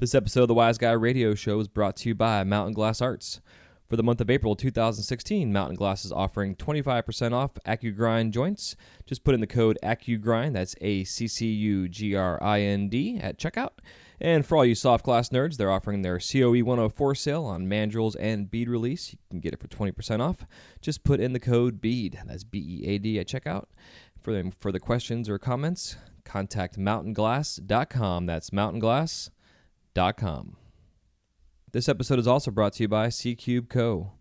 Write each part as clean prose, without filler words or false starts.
This episode of the Wise Guy Radio Show is brought to you by Mountain Glass Arts. For the month of April 2016, Mountain Glass is offering 25% off AccuGrind joints. Just put in the code AccuGrind, that's ACCUGRIND, at checkout. And for all you soft glass nerds, they're offering their COE 104 sale on mandrels and bead release. You can get it for 20% off. Just put in the code BEAD, that's BEAD, at checkout. For any further questions or comments, contact mountainglass.com. That's mountainglass.com. This episode is also brought to you by C-Cube Co.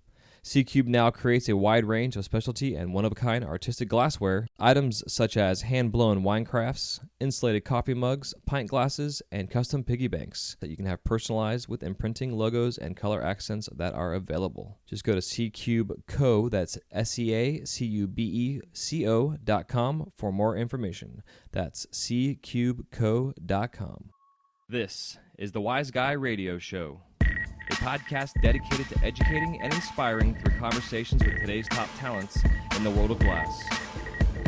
C-Cube now creates a wide range of specialty and one-of-a-kind artistic glassware, items such as hand-blown wine crafts, insulated coffee mugs, pint glasses, and custom piggy banks that you can have personalized with imprinting, logos, and color accents that are available. Just go to C-Cube Co., that's SEACUBECO.com for more information. That's ccubeco.com. This is the Wise Guy Radio Show, a podcast dedicated to educating and inspiring through conversations with today's top talents in the world of glass.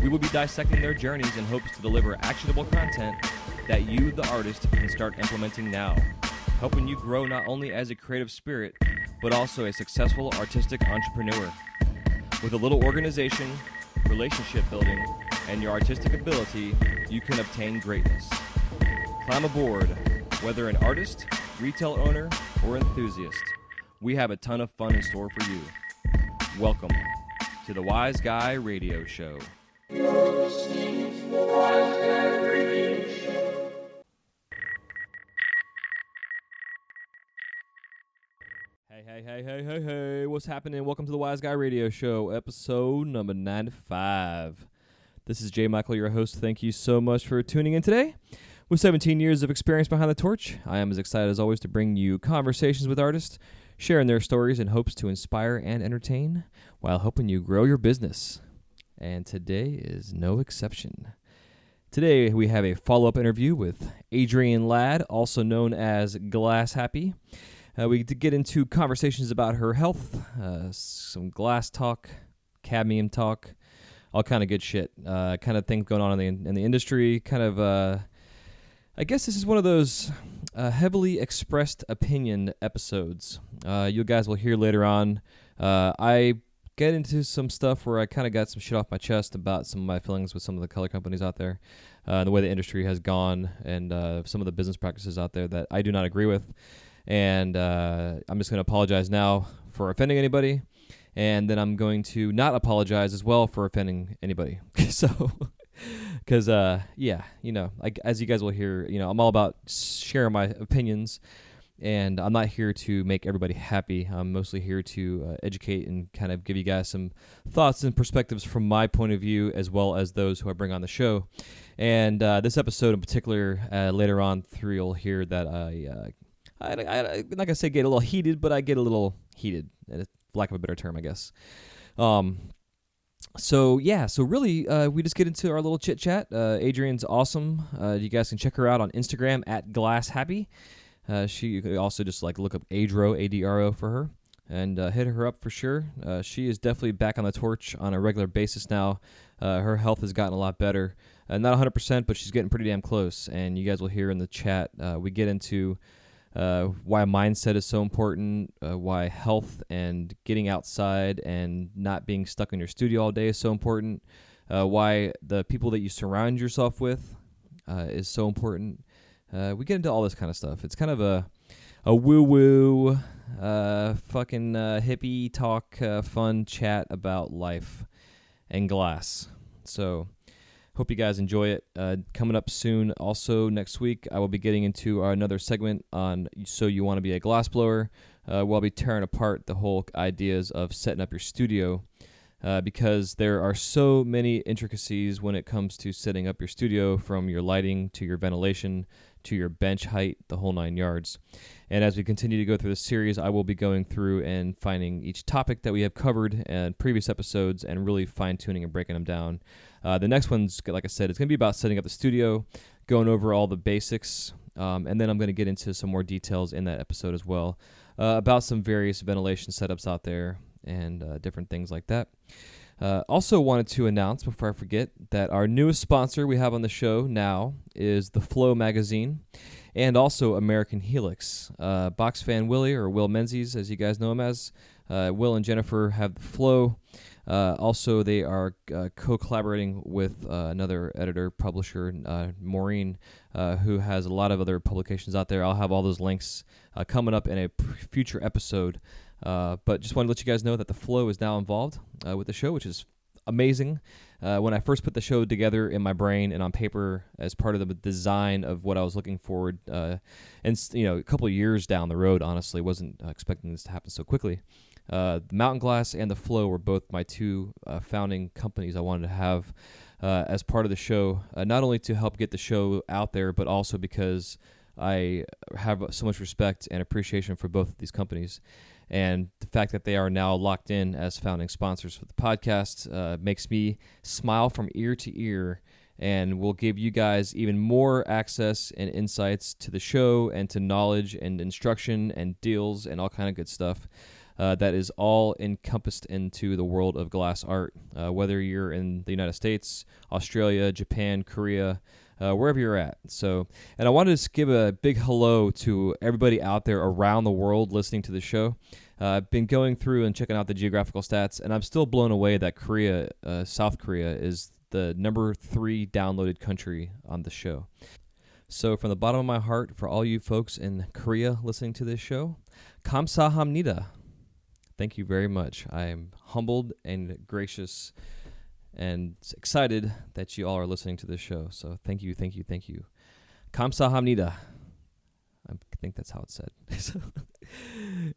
We will be dissecting their journeys in hopes to deliver actionable content that you, the artist, can start implementing now, helping you grow not only as a creative spirit, but also a successful artistic entrepreneur. With a little organization, relationship building, and your artistic ability, you can obtain greatness. Climb aboard, whether an artist, retail owner, or enthusiast. We have a ton of fun in store for you. Welcome to the Wise Guy Radio Show. You're listening to the Wise Guy Radio Show. Hey, what's happening? Welcome to the Wise Guy Radio Show, episode number 95. This is Jay Michael, your host. Thank you so much for tuning in today. With 17 years of experience behind the torch, I am as excited as always to bring you conversations with artists, sharing their stories in hopes to inspire and entertain while helping you grow your business. And today is no exception. Today we have a follow-up interview with Adrienne Ladd, also known as GlassHappy. We get into conversations about her health, some glass talk, cadmium talk, all kind of good shit. Kind of things going on in the industry, kind of... I guess this is one of those heavily expressed opinion episodes. You guys will hear later on. I get into some stuff where I kind of got some shit off my chest about some of my feelings with some of the color companies out there, the way the industry has gone, and some of the business practices out there that I do not agree with. And I'm just going to apologize now for offending anybody, and then I'm going to not apologize as well for offending anybody. So... Because, yeah, you know, as you guys will hear, you know, I'm all about sharing my opinions, and I'm not here to make everybody happy. I'm mostly here to educate and kind of give you guys some thoughts and perspectives from my point of view, as well as those who I bring on the show. And this episode in particular, later on through, you'll hear that I'm not going to say get a little heated, but I get a little heated, for lack of a better term, I guess. So really, we just get into our little chit chat. Adrienne's awesome. You guys can check her out on Instagram at GlassHappy. You could also just look up Adro, ADRO for her, and hit her up for sure. She is definitely back on the torch on a regular basis now. Her health has gotten a lot better. Not 100%, but she's getting pretty damn close. And you guys will hear in the chat, we get into why mindset is so important, why health and getting outside and not being stuck in your studio all day is so important, why the people that you surround yourself with is so important. We get into all this kind of stuff. It's kind of a woo-woo, fucking hippie talk, fun chat about life and glass. So... hope you guys enjoy it. Coming up soon, also next week, I will be getting into another segment on So You Want to Be a Glassblower, where I'll be tearing apart the whole ideas of setting up your studio, because there are so many intricacies when it comes to setting up your studio, from your lighting to your ventilation to your bench height, the whole 9 yards. And as we continue to go through this series, I will be going through and finding each topic that we have covered in previous episodes and really fine-tuning and breaking them down. The next one's, like I said, it's going to be about setting up the studio, going over all the basics, and then I'm going to get into some more details in that episode as well, about some various ventilation setups out there and different things like that. Also wanted to announce, before I forget, that our newest sponsor we have on the show now is The Flow magazine. and also American Helix. Box Fan Willie, or Will Menzies, as you guys know him as. Will and Jennifer have the flow. Also, they are co-collaborating with another editor, publisher, Maureen, who has a lot of other publications out there. I'll have all those links coming up in a future episode. But just want to let you guys know that the flow is now involved with the show, which is amazing. When I first put the show together in my brain and on paper as part of the design of what I was looking forward, and a couple of years down the road, honestly, wasn't expecting this to happen so quickly. The Mountain Glass and the Flow were both my two founding companies I wanted to have as part of the show, not only to help get the show out there, but also because I have so much respect and appreciation for both of these companies. And the fact that they are now locked in as founding sponsors for the podcast makes me smile from ear to ear, and will give you guys even more access and insights to the show and to knowledge and instruction and deals and all kind of good stuff. That is all encompassed into the world of glass art, whether you're in the United States, Australia, Japan, Korea, wherever you're at. So, and I wanted to give a big hello to everybody out there around the world listening to the show. I've been going through and checking out the geographical stats, and I'm still blown away that Korea, South Korea, is the number 3 downloaded country on the show. So from the bottom of my heart, for all you folks in Korea listening to this show, 감사합니다. Thank you very much. I am humbled and gracious and excited that you all are listening to this show. So thank you, thank you, thank you. 감사합니다. I think that's how it's said.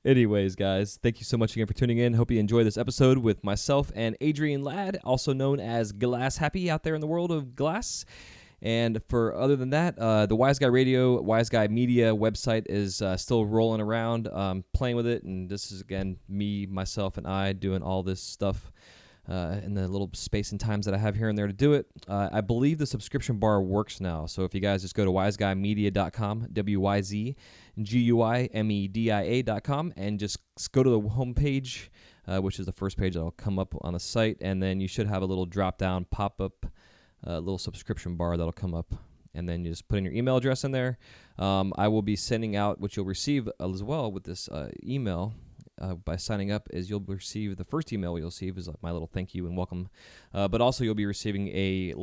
Anyways, guys, thank you so much again for tuning in. Hope you enjoyed this episode with myself and Adrienne Ladd, also known as GlassHappy out there in the world of glass. And for other than that, the Wise Guy Radio, Wise Guy Media website is still rolling around, playing with it. And this is, again, me, myself, and I doing all this stuff in the little space and times that I have here and there to do it. I believe the subscription bar works now. So if you guys just go to wiseguymedia.com, WYZGUIMEDIA.com, and just go to the homepage, which is the first page that will come up on the site. And then you should have a little drop-down pop-up little subscription bar that'll come up, and then you just put in your email address in there. I will be sending out, what you'll receive as well with this email by signing up, is you'll receive, the first email you'll receive is my little thank you and welcome, but also you'll be receiving a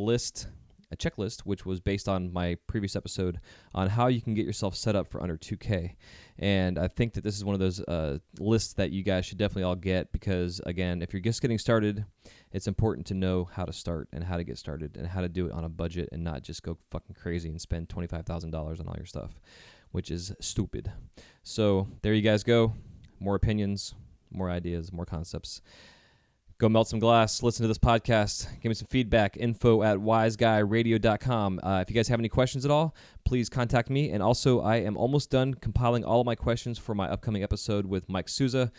checklist, which was based on my previous episode on how you can get yourself set up for under 2K. And I think that this is one of those lists that you guys should definitely all get, because, again, if you're just getting started, it's important to know how to start and how to get started and how to do it on a budget and not just go fucking crazy and spend $25,000 on all your stuff, which is stupid. So there you guys go. More opinions, more ideas, more concepts. Go melt some glass, listen to this podcast, give me some feedback, info@wiseguyradio.com. If you guys have any questions at all, please contact me. And also, I am almost done compiling all of my questions for my upcoming episode with Mike Souza,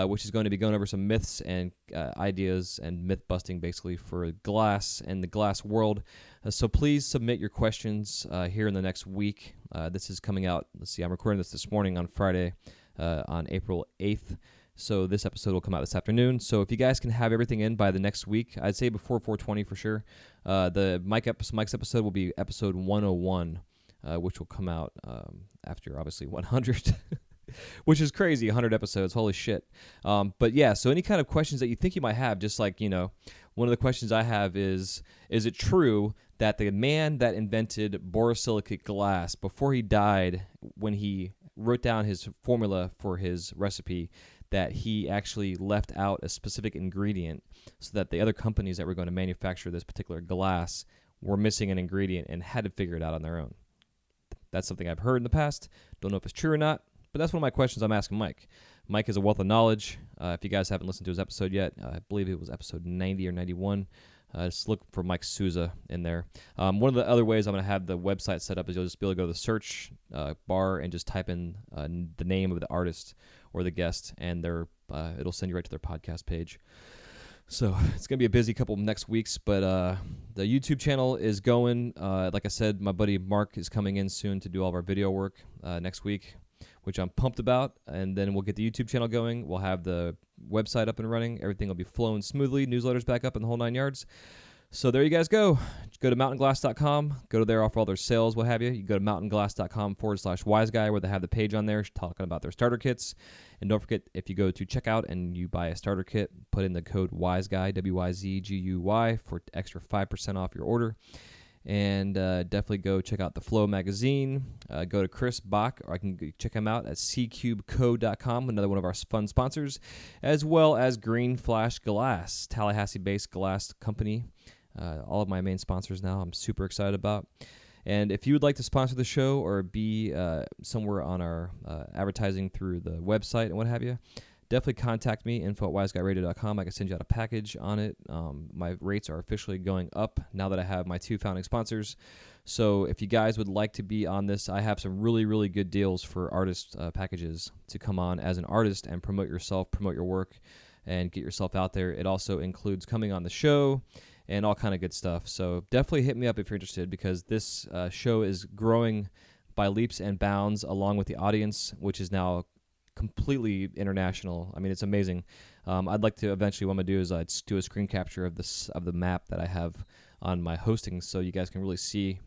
which is going to be going over some myths and ideas and myth-busting, basically, for glass and the glass world. So please submit your questions here in the next week. This is coming out, let's see, I'm recording this morning on Friday, on April 8th. So this episode will come out this afternoon. So if you guys can have everything in by the next week, I'd say before 420 for sure. The Mike's episode will be episode 101, which will come out after, obviously, 100, which is crazy, 100 episodes. Holy shit. But yeah, so any kind of questions that you think you might have, just like, one of the questions I have is it true that the man that invented borosilicate glass, before he died, when he wrote down his formula for his recipe, that he actually left out a specific ingredient so that the other companies that were going to manufacture this particular glass were missing an ingredient and had to figure it out on their own? That's something I've heard in the past. Don't know if it's true or not, but that's one of my questions I'm asking Mike. Mike is a wealth of knowledge. If you guys haven't listened to his episode yet, I believe it was episode 90 or 91. Just look for Mike Souza in there. One of the other ways I'm going to have the website set up is you'll just be able to go to the search bar and just type in the name of the artist or the guest, and it'll send you right to their podcast page. So it's going to be a busy couple of next weeks, but the YouTube channel is going. Like I said, my buddy Mark is coming in soon to do all of our video work next week, which I'm pumped about. And then we'll get the YouTube channel going. We'll have the website up and running. Everything will be flowing smoothly. Newsletters back up and the whole 9 yards. So there you guys go. Go to mountainglass.com. Go to there, offer all their sales, what have you. You go to mountainglass.com/wiseguy where they have the page on there talking about their starter kits. And don't forget, if you go to checkout and you buy a starter kit, put in the code WISEGUY, WYZGUY, for extra 5% off your order. And definitely go check out the Flow magazine. Go to Chris Bach, or I can check him out at ccubeco.com, another one of our fun sponsors, as well as Green Flash Glass, Tallahassee-based glass company. All of my main sponsors now I'm super excited about. And if you would like to sponsor the show or be somewhere on our advertising through the website and what have you, definitely contact me, info@wiseguyradio.com. I can send you out a package on it. My rates are officially going up now that I have my 2 founding sponsors. So if you guys would like to be on this, I have some really, really good deals for artist packages to come on as an artist and promote yourself, promote your work, and get yourself out there. It also includes coming on the show and all kind of good stuff. So definitely hit me up if you're interested, because this show is growing by leaps and bounds along with the audience, which is now completely international. I mean, it's amazing. I'd like to eventually, what I'm going to do is do a screen capture of the map that I have on my hosting so you guys can really see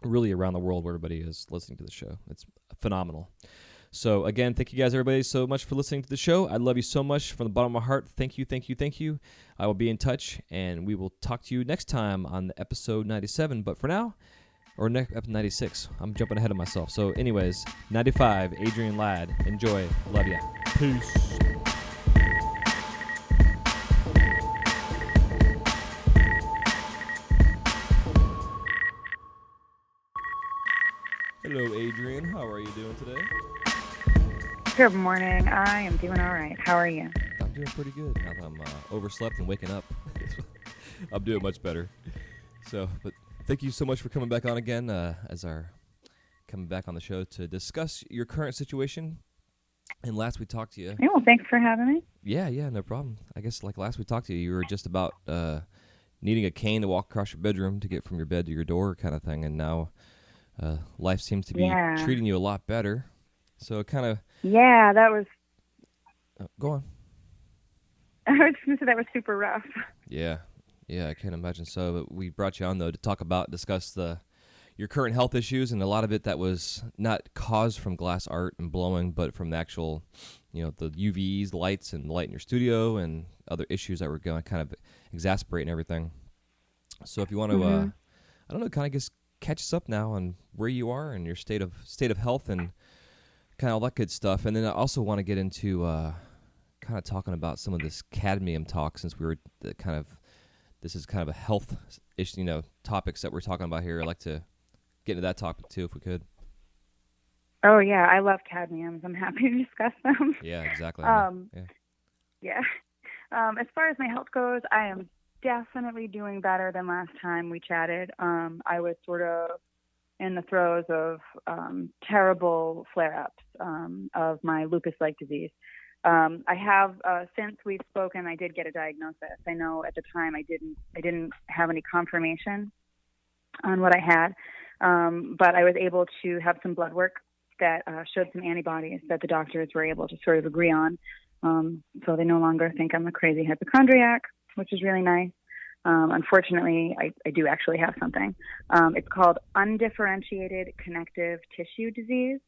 really around the world where everybody is listening to the show. It's phenomenal. So again, thank you guys, everybody, so much for listening to the show. I love you so much from the bottom of my heart. Thank you, thank you, thank you. I will be in touch, and we will talk to you next time on episode 97. But for now, or next episode 96, I'm jumping ahead of myself. So anyways, 95, Adrienne Ladd. Enjoy. Love ya. Peace. Hello, Adrienne. How are you doing today? Good morning. I am doing all right. How are you? I'm doing pretty good. Now that I'm overslept and waking up, I'm doing much better. So, but thank you so much for coming back on again, coming back on the show to discuss your current situation. And last we talked to you. Yeah, well, thanks for having me. Yeah, no problem. I guess like last we talked to you, you were just about needing a cane to walk across your bedroom to get from your bed to your door kind of thing. And now life seems to be treating you a lot better. So it kind of... Yeah, that was... go on. I was just going to say that was super rough. Yeah, I can't imagine. So we brought you on, though, to discuss your current health issues, and a lot of it that was not caused from glass art and blowing, but from the actual, the UVs, lights, and the light in your studio, and other issues that were going kind of exasperating everything. So if you want to, I don't know, kind of just catch us up now on where you are and your state of health and kind of all that good stuff. And then I also want to get into kind of talking about some of this cadmium talk, since we were this is kind of a health issue, topics that we're talking about here. I'd like to get into that topic too, if we could. Oh yeah, I love cadmiums. I'm happy to discuss them. Yeah, exactly. Yeah. As far as my health goes, I am definitely doing better than last time we chatted. I was sort of in the throes of terrible flare-ups of my lupus-like disease. I have, since we've spoken, I did get a diagnosis. I know at the time I didn't have any confirmation on what I had, but I was able to have some blood work that showed some antibodies that the doctors were able to sort of agree on. So they no longer think I'm a crazy hypochondriac, which is really nice. Unfortunately, I do actually have something. It's called undifferentiated connective tissue disease,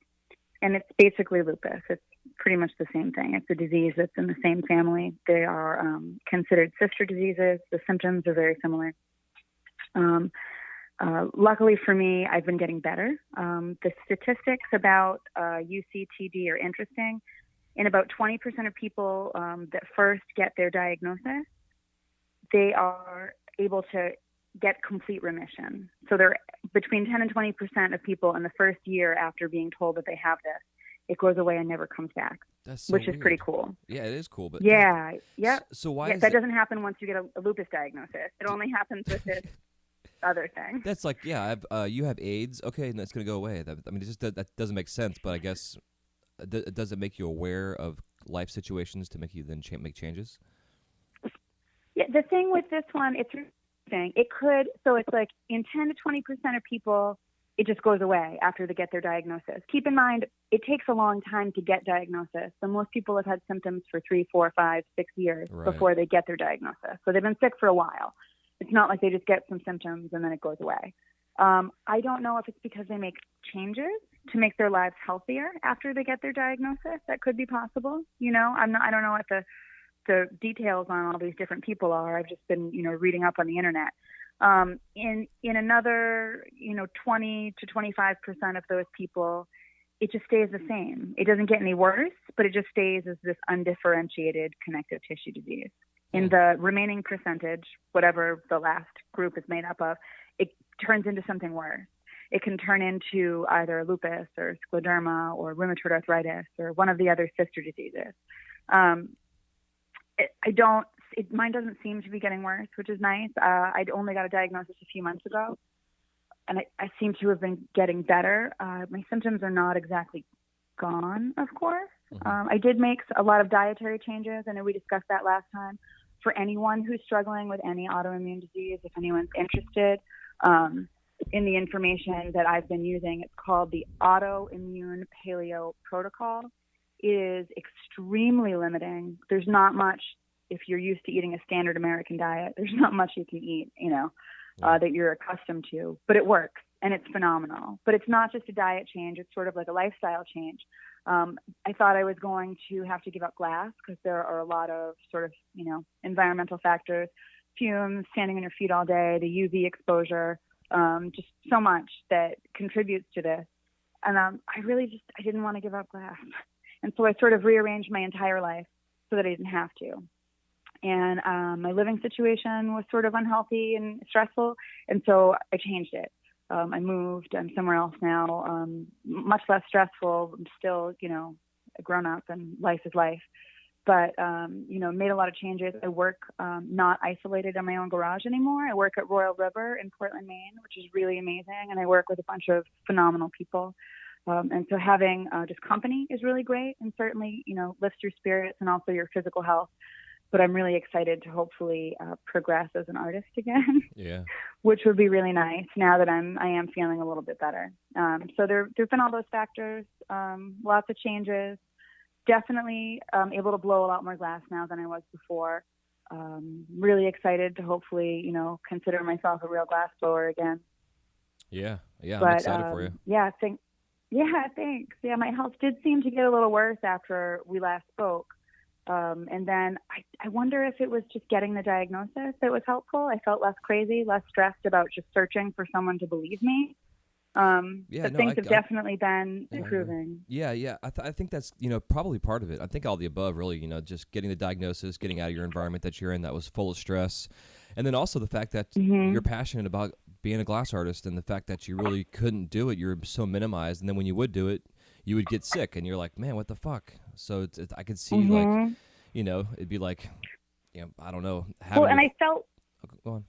and it's basically lupus. It's pretty much the same thing. It's a disease that's in the same family. They are considered sister diseases. The symptoms are very similar. Luckily for me, I've been getting better. The statistics about UCTD are interesting. In about 20% of people that first get their diagnosis, they are able to get complete remission. So they're between 10 and 20% of people in the first year after being told that they have this, it goes away and never comes back. That's so which weird. is pretty cool. Yeah, it is cool. But yeah. So why is that doesn't happen once you get a lupus diagnosis. It only happens with this other thing. That's like, you have AIDS. Okay, and that's going to go away. That doesn't make sense, but I guess does it make you aware of life situations to make you then make changes? Yeah, the thing with this one, it's interesting. It could, so it's like in 10 to 20% of people, it just goes away after they get their diagnosis. Keep in mind, it takes a long time to get diagnosis. So most people have had symptoms for 3, 4, 5, 6 years before they get their diagnosis. So they've been sick for a while. It's not like they just get some symptoms and then it goes away. I don't know if it's because they make changes to make their lives healthier after they get their diagnosis. That could be possible. I don't know what the details on all these different people are. I've just been, reading up on the internet. In another, 20 to 25% of those people, it just stays the same. It doesn't get any worse, but it just stays as this undifferentiated connective tissue disease. In the remaining percentage, whatever the last group is made up of, it turns into something worse. It can turn into either lupus or scleroderma or rheumatoid arthritis or one of the other sister diseases. Mine doesn't seem to be getting worse, which is nice. I'd only got a diagnosis a few months ago, and I seem to have been getting better. My symptoms are not exactly gone, of course. I did make a lot of dietary changes. I know we discussed that last time. For anyone who's struggling with any autoimmune disease, if anyone's interested in the information that I've been using, it's called the Autoimmune Paleo Protocol. It is extremely limiting. There's not much, if you're used to eating a standard American diet, there's not much you can eat, that you're accustomed to, but it works and it's phenomenal. But it's not just a diet change. It's sort of like a lifestyle change. I thought I was going to have to give up glass because there are a lot of sort of, environmental factors, fumes, standing on your feet all day, the UV exposure, just so much that contributes to this. And I didn't want to give up glass. And so I sort of rearranged my entire life so that I didn't have to. And my living situation was sort of unhealthy and stressful. And so I changed it. I moved. I'm somewhere else now, much less stressful. I'm still, a grown up and life is life. But, made a lot of changes. I work not isolated in my own garage anymore. I work at Royal River in Portland, Maine, which is really amazing. And I work with a bunch of phenomenal people. And so having just company is really great and certainly, lifts your spirits and also your physical health. But I'm really excited to hopefully progress as an artist again, which would be really nice now that I am feeling a little bit better. So there've been all those factors, lots of changes. Definitely able to blow a lot more glass now than I was before. Really excited to hopefully, consider myself a real glass blower again. Yeah, I'm excited for you. Yeah, thanks. Yeah, my health did seem to get a little worse after we last spoke. And then I wonder if it was just getting the diagnosis that was helpful. I felt less crazy, less stressed about just searching for someone to believe me. Things have definitely been improving. Yeah. I think that's, probably part of it. I think all the above really, just getting the diagnosis, getting out of your environment that you're in that was full of stress. And then also the fact that you're passionate about being a glass artist and the fact that you really couldn't do it. You're so minimized. And then when you would do it, you would get sick and you're like, man, what the fuck? So I could see like, it'd be like, I don't know. I felt, go on.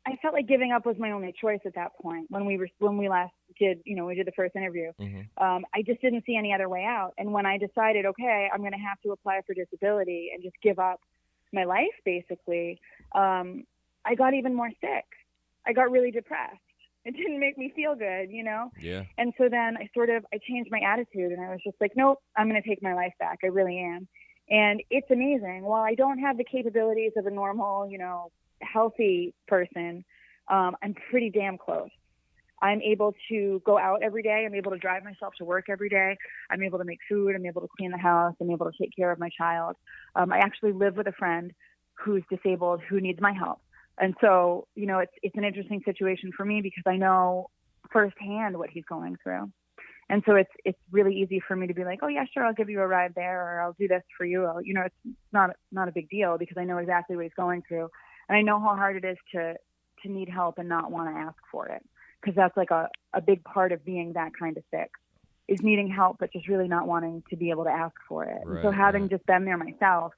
I felt like giving up was my only choice at that point when we last did, we did the first interview. I just didn't see any other way out. And when I decided, okay, I'm going to have to apply for disability and just give up my life, basically, I got even more sick. I got really depressed. It didn't make me feel good, Yeah. And so then I changed my attitude and I was just like, nope, I'm going to take my life back. I really am. And it's amazing. While I don't have the capabilities of a normal, healthy person, I'm pretty damn close. I'm able to go out every day. I'm able to drive myself to work every day. I'm able to make food. I'm able to clean the house. I'm able to take care of my child. I actually live with a friend who's disabled who needs my help. And so, it's an interesting situation for me because I know firsthand what he's going through. And so it's really easy for me to be like, oh yeah, sure, I'll give you a ride there, or I'll do this for you. It's not a big deal because I know exactly what he's going through. And I know how hard it is to need help and not want to ask for it. Because that's like a big part of being that kind of sick is needing help, but just really not wanting to be able to ask for it. Right, so having just been there myself,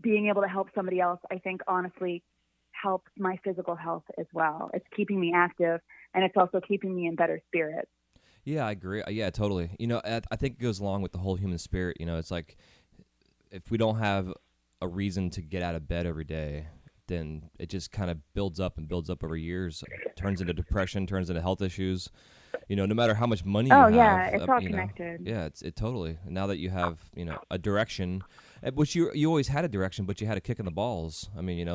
being able to help somebody else, I think honestly helps my physical health as well. It's keeping me active and it's also keeping me in better spirits. Yeah, I agree. Yeah, totally. I think it goes along with the whole human spirit. It's like if we don't have a reason to get out of bed every day, then it just kind of builds up over years, turns into depression, turns into health issues. no matter how much money Oh, you yeah, have, it's all connected. Yeah, it totally. And now that you have, a direction, which you always had a direction, but you had a kick in the balls. I mean,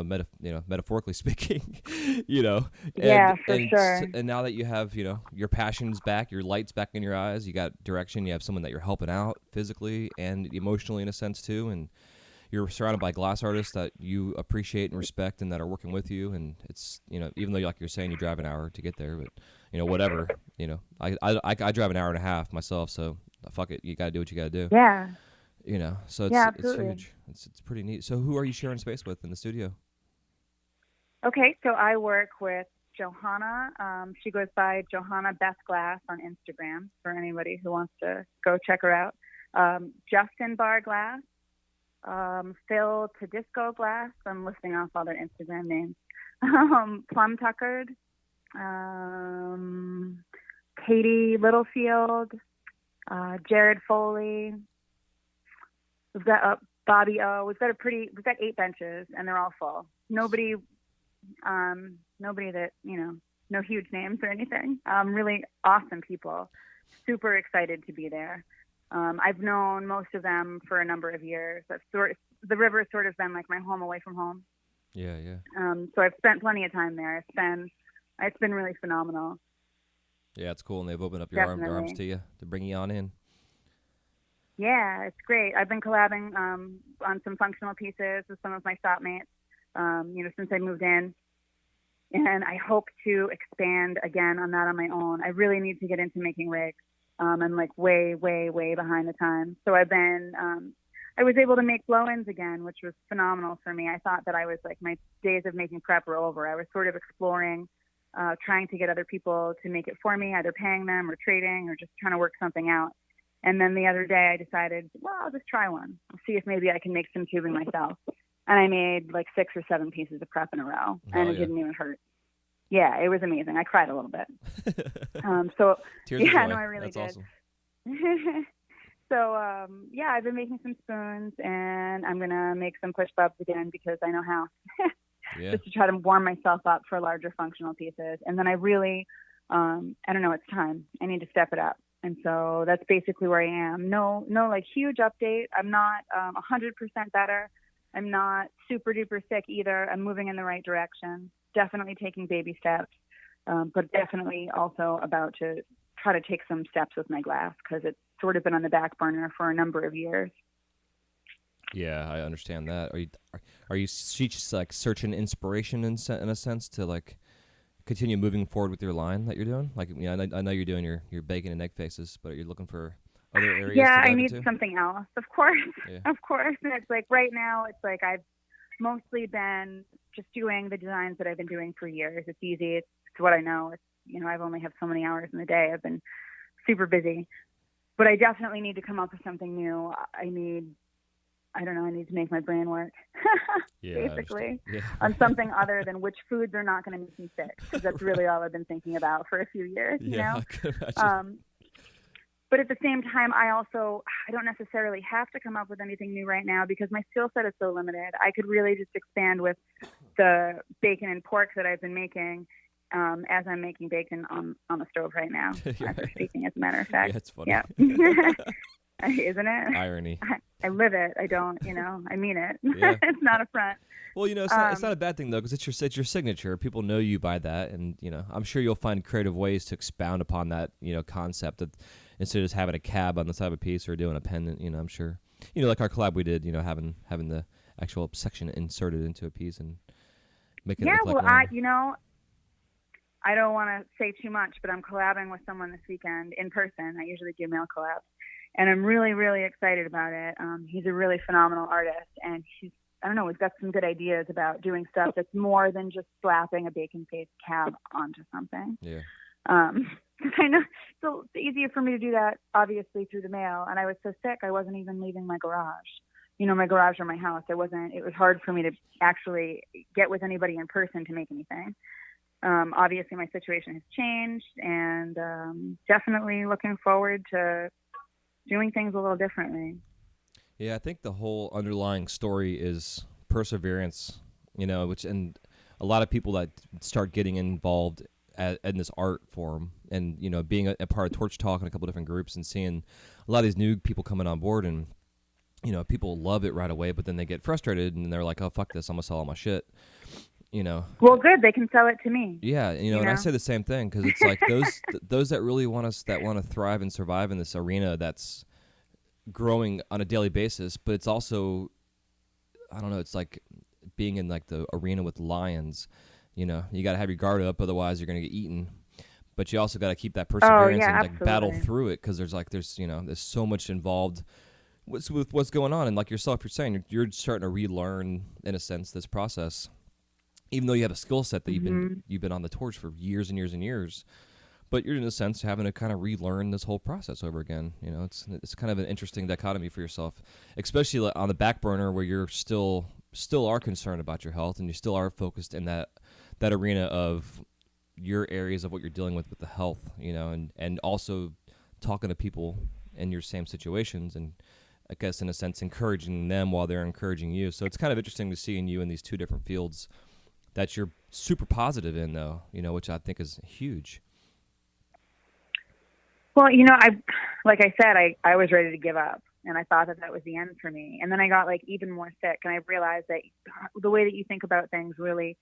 metaphorically speaking, Yeah, for sure. And now that you have, your passion's back, your light's back in your eyes, you got direction, you have someone that you're helping out physically and emotionally in a sense too, and you're surrounded by glass artists that you appreciate and respect and that are working with you. And it's, even though like you're saying you drive an hour to get there, but whatever, I drive an hour and a half myself. So fuck it. You got to do what you got to do. Yeah. So it's, Yeah, it's absolutely. huge. It's pretty neat. So who are you sharing space with in the studio? Okay, so I work with Johanna. She goes by Johanna Beth Glass on Instagram for anybody who wants to go check her out. Justin Bar Glass, Phil Tedisco Glass. I'm listing off all their Instagram names. Plum Tuckered, Katie Littlefield, Jared Foley. We've got Bobby O. We've got 8 benches, and they're all full. Nobody that, no huge names or anything. Really awesome people. Super excited to be there. I've known most of them for a number of years. The river has sort of been like my home away from home. Yeah. So I've spent plenty of time there. It's been really phenomenal. Yeah, it's cool, and they've opened up their arms to you to bring you on in. Yeah, it's great. I've been collabing on some functional pieces with some of my shop mates, since I moved in. And I hope to expand again on that on my own. I really need to get into making rigs. I'm like way, way, way behind the times. So I was able to make blow-ins again, which was phenomenal for me. I thought that I was like, my days of making prep were over. I was sort of exploring, trying to get other people to make it for me, either paying them or trading or just trying to work something out. And then the other day I decided, well, I'll just try one. I'll see if maybe I can make some tubing myself. And I made like 6 or 7 pieces of prep in a row, and it didn't even hurt. Yeah, it was amazing. I cried a little bit. Tears of joy. No, I really That's did. Awesome. So, I've been making some spoons, and I'm going to make some push bobs again because I know how. Yeah. Just to try to warm myself up for larger functional pieces. And then I really, I don't know, it's time. I need to step it up. And so that's basically where I am. No, like huge update. I'm not 100% better. I'm not super duper sick either. I'm moving in the right direction. Definitely taking baby steps, but definitely also about to try to take some steps with my glass because it's sort of been on the back burner for a number of years. Yeah, I understand that. Are you just like searching inspiration in a sense to like continue moving forward with your line that you're doing? Like, I know you're doing your bacon and egg faces, but you're looking for other areas. Yeah, to I need into? something else, of course. Yeah. Of course. And it's like right now, it's like I've mostly been just doing the designs that I've been doing for years. It's easy. It's what I know. It's, I've only have so many hours in the day. I've been super busy, but I definitely need to come up with something new. I need to make my brain work, basically, on something other than which foods are not going to make me sick, because that's really all I've been thinking about for a few years, you know? I can imagine. But at the same time, I don't necessarily have to come up with anything new right now because my skill set is so limited. I could really just expand with the bacon and pork that I've been making as I'm making bacon on the stove right now, as we're speaking, as a matter of fact. Yeah, it's funny. Yeah. Isn't it? Irony. I live it. I don't, I mean it. Yeah. It's not a front. Well, it's not a bad thing, though, because it's your signature. People know you by that, and, I'm sure you'll find creative ways to expound upon that, concept that instead of just having a cab on the side of a piece or doing a pendant, I'm sure. Like our collab we did, having the actual section inserted into a piece and making it look like I don't want to say too much, but I'm collabing with someone this weekend in person. I usually do mail collabs. And I'm really, really excited about it. He's a really phenomenal artist, and he's got some good ideas about doing stuff that's more than just slapping a bacon paste cab onto something. Yeah. Because I know it's easier for me to do that, obviously, through the mail. And I was so sick, I wasn't even leaving my garage. My garage or my house. It was hard for me to actually get with anybody in person to make anything. Obviously, my situation has changed, and definitely looking forward to doing things a little differently. Yeah, I think the whole underlying story is perseverance, and a lot of people that start getting involved in this art form, and being a part of Torch Talk and a couple different groups, and seeing a lot of these new people coming on board, and people love it right away, but then they get frustrated and they're like, oh, fuck this, I'm gonna sell all my shit. Well, good, they can sell it to me. Yeah, and I say the same thing, because it's like those that really want to thrive and survive in this arena that's growing on a daily basis, but it's also, I don't know, it's like being in like the arena with lions. You got to have your guard up, otherwise you're gonna get eaten. But you also got to keep that perseverance and like battle through it, because there's so much involved with what's going on, and like yourself, you're saying you're starting to relearn in a sense this process. Even though you have a skill set that you've been on the torch for years and years and years, but you're in a sense having to kind of relearn this whole process over again. It's kind of an interesting dichotomy for yourself, especially on the back burner where you're still are concerned about your health, and you still are focused in that arena of your areas of what you're dealing with the health, and also talking to people in your same situations, and I guess in a sense encouraging them while they're encouraging you. So it's kind of interesting to see in you in these two different fields that you're super positive in, though, which I think is huge. Well, like I said, I was ready to give up, and I thought that was the end for me. And then I got like even more sick, and I realized that the way that you think about things, really,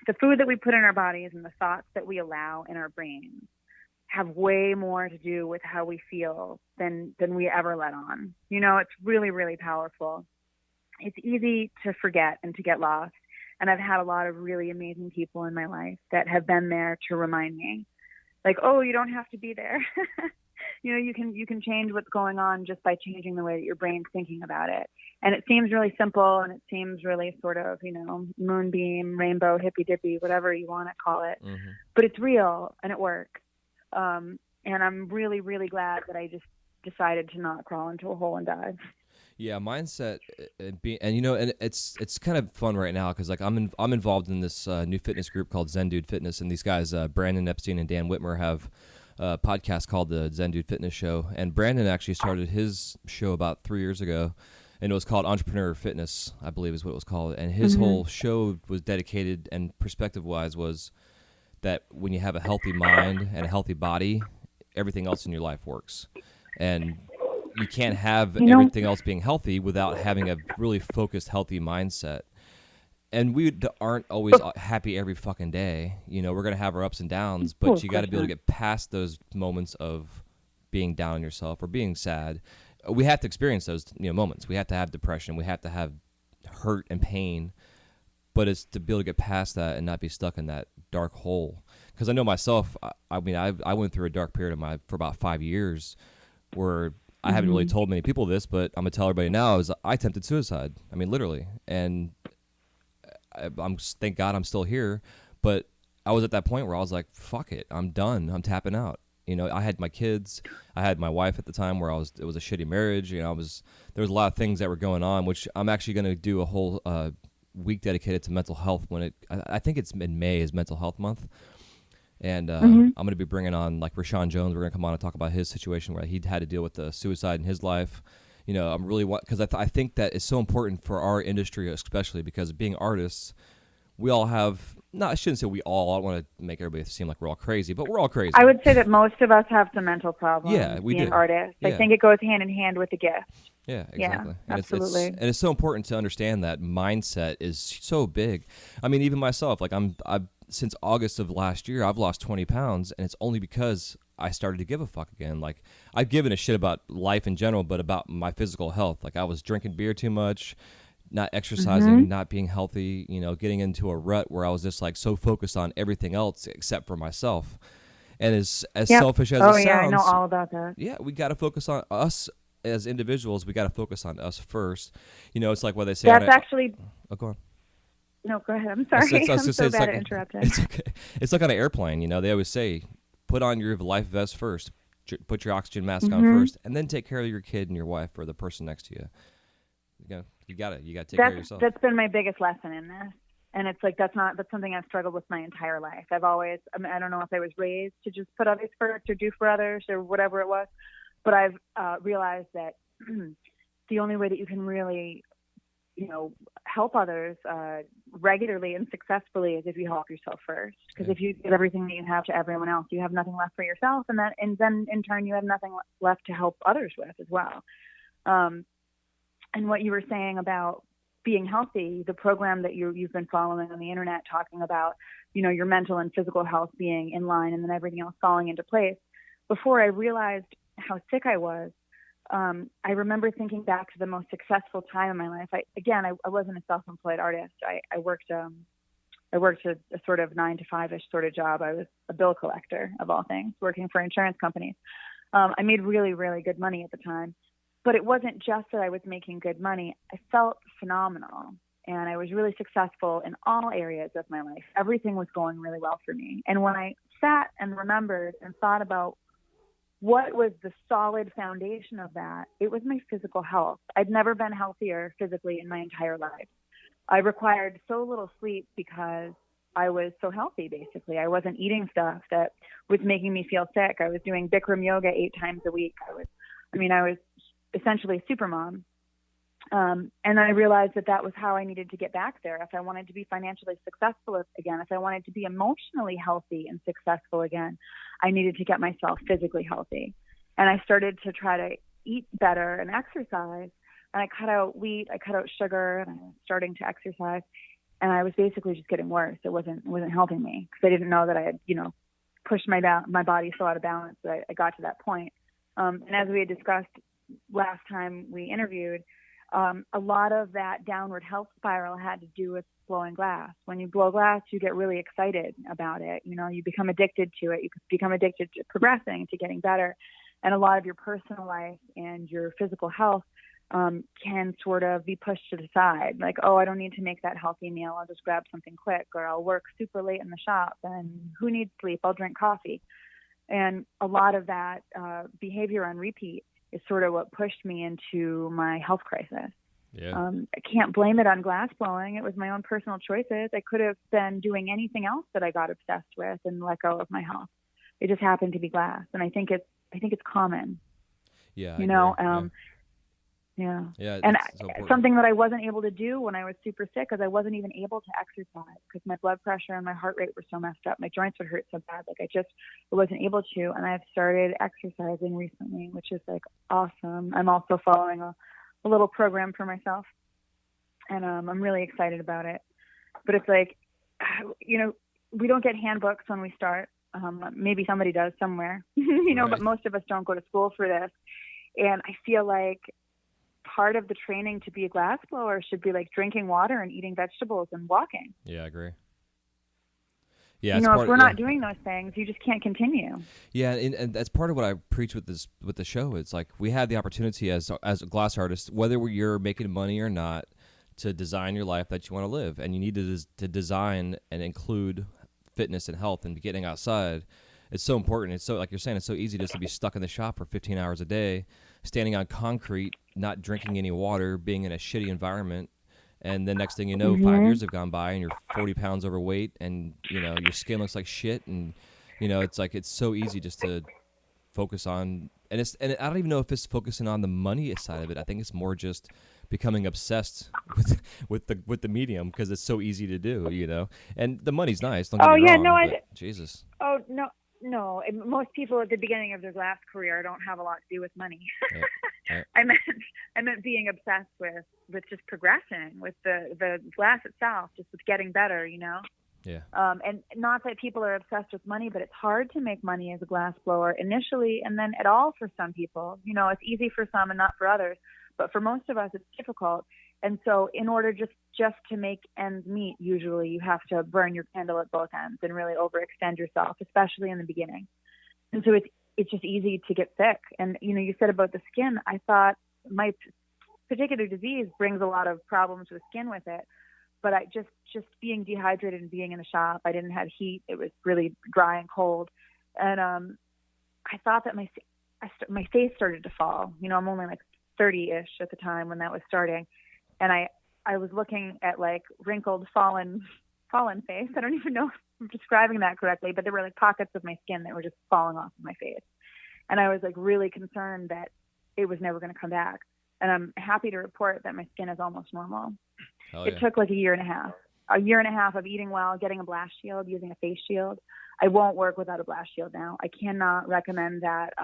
the food that we put in our bodies and the thoughts that we allow in our brains have way more to do with how we feel than we ever let on. It's really, really powerful. It's easy to forget and to get lost. And I've had a lot of really amazing people in my life that have been there to remind me, like, oh, you don't have to be there. You can change what's going on just by changing the way that your brain's thinking about it. And it seems really simple, and it seems really sort of, moonbeam, rainbow, hippy dippy, whatever you want to call it. Mm-hmm. But it's real, and it works. And I'm really, really glad that I just decided to not crawl into a hole and die. Yeah, mindset, and it's kind of fun right now, because like I'm involved in this new fitness group called Zen Dude Fitness, and these guys, Brandon Epstein and Dan Whitmer, have a podcast called the Zen Dude Fitness Show, and Brandon actually started his show about 3 years ago, and it was called Entrepreneur Fitness, I believe is what it was called, and his whole show was dedicated, and perspective-wise, was that when you have a healthy mind and a healthy body, everything else in your life works, and you can't have everything else being healthy without having a really focused, healthy mindset. And we aren't always happy every fucking day. We're going to have our ups and downs, but you got to be able to get past those moments of being down on yourself or being sad. We have to experience those moments. We have to have depression. We have to have hurt and pain. But it's to be able to get past that and not be stuck in that dark hole. Because I know myself, I went through a dark period for about 5 years where I haven't really told many people this, but I'm going to tell everybody now, is I attempted suicide. I mean, literally. And thank God I'm still here. But I was at that point where I was like, fuck it. I'm done. I'm tapping out. I had my kids. I had my wife at the time where it was a shitty marriage. There was a lot of things that were going on, which I'm actually going to do a whole week dedicated to mental health I think it's in May is Mental Health Month. And I'm going to be bringing on like Rashawn Jones. We're going to come on and talk about his situation where he had to deal with the suicide in his life. I'm really because I think that it's so important for our industry, especially because being artists, we all have. No, I shouldn't say we all. I don't want to make everybody seem like we're all crazy, but we're all crazy. I would say that most of us have some mental problems. Yeah, we being do. Artists. Yeah. I think it goes hand in hand with the gift. Yeah, exactly. Yeah, and absolutely. It's so important to understand that mindset is so big. I mean, even myself, like I've since August of last year, I've lost 20 pounds, and it's only because I started to give a fuck again. Like, I've given a shit about life in general, but about my physical health. Like, I was drinking beer too much, not exercising, not being healthy, getting into a rut where I was just like so focused on everything else except for myself. And as selfish as it sounds, I know all about that. Yeah, we got to focus on us as individuals. We got to focus on us first. It's like what they say. That's actually. Oh, go on. No, go ahead. I'm sorry. I'm so bad at interrupting. It's okay. It's like on an airplane. They always say, put on your life vest first, put your oxygen mask on first, and then take care of your kid and your wife or the person next to you. You got to take care of yourself. That's been my biggest lesson in this. And it's like, that's something I've struggled with my entire life. I don't know if I was raised to just put others first or do for others or whatever it was, but I've realized that the only way that you can really help others regularly and successfully is if you help yourself first. Because if you give everything that you have to everyone else, you have nothing left for yourself, and then in turn you have nothing left to help others with as well. And what you were saying about being healthy, the program that you've been following on the internet talking about, your mental and physical health being in line and then everything else falling into place. Before I realized how sick I was, I remember thinking back to the most successful time in my life. I wasn't a self-employed artist. I worked a sort of 9 to 5-ish sort of job. I was a bill collector of all things, working for insurance companies. I made really, really good money at the time, but it wasn't just that I was making good money. I felt phenomenal, and I was really successful in all areas of my life. Everything was going really well for me. And when I sat and remembered and thought about what was the solid foundation of that, it was my physical health. I'd never been healthier physically in my entire life. I required so little sleep because I was so healthy, basically. I wasn't eating stuff that was making me feel sick. I was doing Bikram yoga 8 times a week. I was essentially a super mom. And I realized that was how I needed to get back there. If I wanted to be financially successful again, if I wanted to be emotionally healthy and successful again, I needed to get myself physically healthy. And I started to try to eat better and exercise. And I cut out wheat, I cut out sugar, and I was starting to exercise. And I was basically just getting worse. It wasn't helping me because I didn't know that I had, pushed my body so out of balance that I got to that point. And as we had discussed last time we interviewed, a lot of that downward health spiral had to do with blowing glass. When you blow glass, you get really excited about it. You become addicted to it. You become addicted to progressing, to getting better. And a lot of your personal life and your physical health can sort of be pushed to the side. Like, oh, I don't need to make that healthy meal. I'll just grab something quick, or I'll work super late in the shop, and who needs sleep? I'll drink coffee. And a lot of that behavior on repeat is sort of what pushed me into my health crisis. Yeah. I can't blame it on glass blowing. It was my own personal choices. I could have been doing anything else that I got obsessed with and let go of my health. It just happened to be glass, and I think it's common. Yeah. Yeah. Yeah. And so something that I wasn't able to do when I was super sick, because I wasn't even able to exercise because my blood pressure and my heart rate were so messed up. My joints would hurt so bad. Like I wasn't able to. And I've started exercising recently, which is like awesome. I'm also following a little program for myself, and I'm really excited about it. But it's like, we don't get handbooks when we start. Maybe somebody does somewhere, Right. but most of us don't go to school for this. And I feel like part of the training to be a glass blower should be like drinking water and eating vegetables and walking. Yeah, I agree. Yeah, if we're not doing those things, you just can't continue. Yeah, and that's part of what I preach with the show. It's like we have the opportunity as a glass artist, whether you're making money or not, to design your life that you want to live, and you need to design and include fitness and health and getting outside. It's so important. It's so, like you're saying, it's so easy just to be stuck in the shop for 15 hours a day, standing on concrete, not drinking any water, being in a shitty environment. And the next thing you know, 5 years have gone by and you're 40 pounds overweight and, your skin looks like shit. And, it's like, it's so easy just to focus on, and I don't even know if it's focusing on the money side of it. I think it's more just becoming obsessed with the medium because it's so easy to do, and the money's nice. Don't get me wrong, Jesus. Oh, no. Most people at the beginning of their glass career don't have a lot to do with money. Yeah. I meant being obsessed with just progressing, with the glass itself, just with getting better, Yeah. And not that people are obsessed with money, but it's hard to make money as a glass blower initially, and then at all for some people. It's easy for some and not for others, but for most of us, it's difficult. And so in order just to make ends meet, usually you have to burn your candle at both ends and really overextend yourself, especially in the beginning. And so it's just easy to get sick. And, you said about the skin, I thought my particular disease brings a lot of problems with skin with it. But I just being dehydrated and being in the shop, I didn't have heat. It was really dry and cold. And I thought that my face started to fall. I'm only like 30-ish at the time when that was starting. And I was looking at like wrinkled, fallen face. I don't even know if I'm describing that correctly, but there were like pockets of my skin that were just falling off of my face. And I was like really concerned that it was never going to come back. And I'm happy to report that my skin is almost normal. It took like a year and a half of eating well, getting a blast shield, using a face shield. I won't work without a blast shield now. I cannot recommend that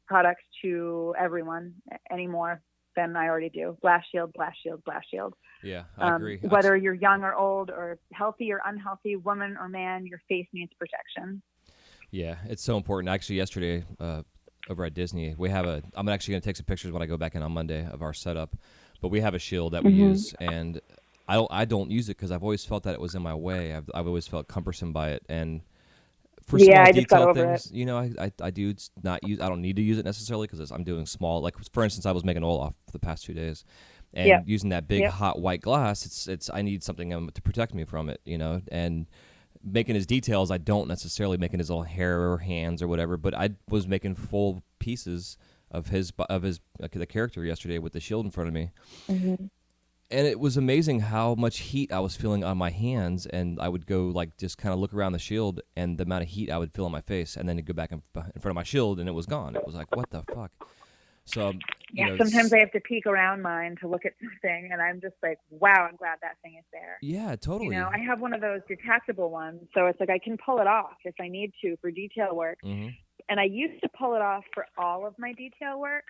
product to everyone anymore than I already do. Blast shield, blast shield, blast shield. Yeah, I agree. Whether you're young or old or healthy or unhealthy, woman or man, your face needs protection. Yeah, it's so important. Actually, yesterday over at Disney, we have I'm actually going to take some pictures when I go back in on Monday of our setup, but we have a shield that we use, and I don't use it because I've always felt that it was in my way. I've always felt cumbersome by it, and for small I just got detail over things, I do not use. I don't need to use it necessarily because I'm doing small. Like for instance, I was making oil off for the past 2 days, and using that big hot white glass. It's I need something to protect me from it, and making his details. I don't necessarily making his little hair or hands or whatever, but I was making full pieces of the character yesterday with the shield in front of me. Mm-hmm. And it was amazing how much heat I was feeling on my hands, and I would go like just kind of look around the shield, and the amount of heat I would feel on my face, and then go back in front of my shield, and it was gone. It was like, what the fuck? So sometimes I have to peek around mine to look at something, and I'm just like, wow, I'm glad that thing is there. Yeah, totally. I have one of those detachable ones, so it's like I can pull it off if I need to for detail work. Mm-hmm. And I used to pull it off for all of my detail work,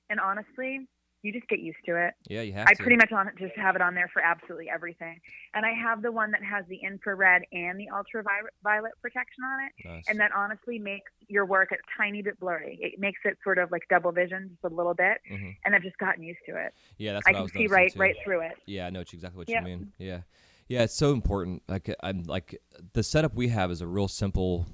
and honestly, you just get used to it. Yeah, you have I to. pretty much just have it on there for absolutely everything. And I have the one that has the infrared and the ultraviolet protection on it. Nice. And that honestly makes your work a tiny bit blurry. It makes it sort of like double vision just a little bit. Mm-hmm. And I've just gotten used to it. Yeah, that's what I was can see noticing, right too. through it. Yeah, I know exactly what you mean. Yeah. Yeah, it's so important. Like I'm like the setup we have is a real simple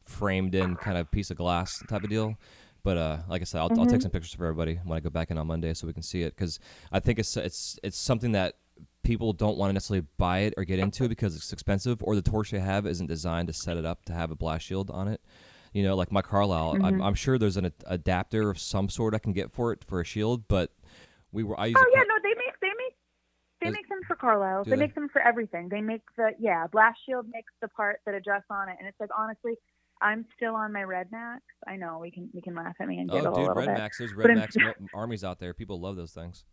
framed in kind of piece of glass type of deal. But like I said, I'll take some pictures for everybody when I go back in on Monday so we can see it, because I think it's something that people don't want to necessarily buy it or get into because it's expensive, or the torch they have isn't designed to set it up to have a blast shield on it. Like my Carlisle, I'm sure there's an adapter of some sort I can get for it for a shield, but they make them for Carlisle. They make them for everything. They make Blast Shield makes the part that adjusts on it, and it's like, honestly, I'm still on my Red Max. I know we can laugh at me and giggle a little bit. Red Max. There's Red Max armies out there. People love those things.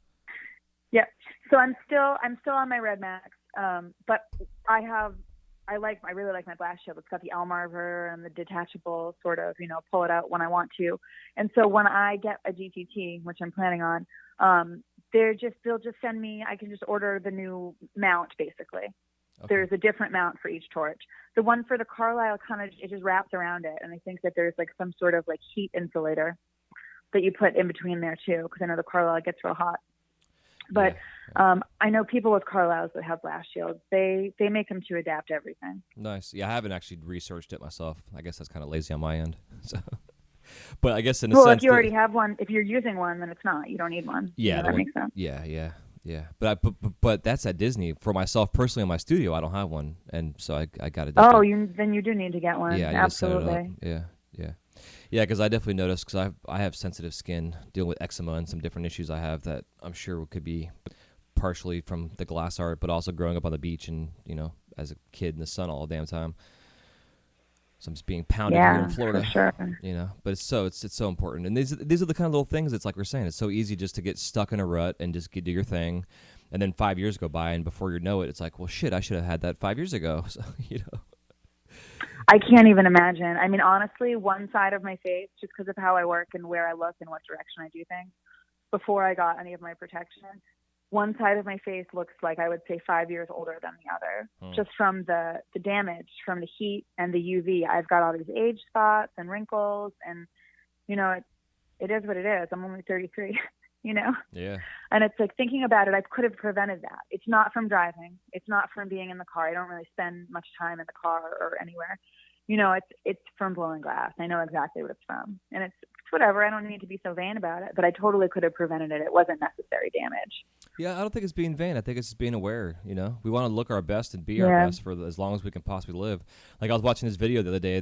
Yeah. So I'm still on my Red Max. But I really like my Blast Shield. It's got the Elmarver and the detachable sort of, pull it out when I want to. And so when I get a GTT, which I'm planning on, they'll just send me. I can just order the new mount basically. Okay. There's a different mount for each torch. The one for the Carlisle it just wraps around it, and I think that there's like some sort of like heat insulator that you put in between there too, because I know the Carlisle gets real hot. But I know people with Carlisles that have blast shields. They make them to adapt everything. Nice. Yeah, I haven't actually researched it myself. I guess that's kind of lazy on my end. So, but I guess in a sense, sense, if you already have one, if you're using one, then it's not. You don't need one. Yeah, that makes sense. Yeah. But that's at Disney. For myself personally in my studio, I don't have one, and so I got it. Oh, then you do need to get one. Yeah, absolutely. Yeah, because I definitely noticed, because I have sensitive skin, dealing with eczema and some different issues I have that I'm sure could be partially from the glass art, but also growing up on the beach and as a kid in the sun all the damn time. So I'm just being pounded here in Florida, for sure. But it's so important. And these are the kind of little things. It's like we're saying, it's so easy just to get stuck in a rut and just do your thing. And then 5 years go by, and before you know it, it's like, well, shit, I should have had that 5 years ago. So, I can't even imagine. I mean, honestly, one side of my face, just because of how I work and where I look and what direction I do things, before I got any of my protection, one side of my face looks like, I would say, 5 years older than the other, just from the damage from the heat and the UV. I've got all these age spots and wrinkles, and, it is what it is. I'm only 33, Yeah. And it's like, thinking about it, I could have prevented that. It's not from driving. It's not from being in the car. I don't really spend much time in the car or anywhere. It's from blowing glass. I know exactly what it's from. And it's whatever. I don't need to be so vain about it, but I totally could have prevented it. It wasn't necessary damage. Yeah, I don't think it's being vain. I think it's just being aware, We want to look our best and be our best for as long as we can possibly live. Like, I was watching this video the other day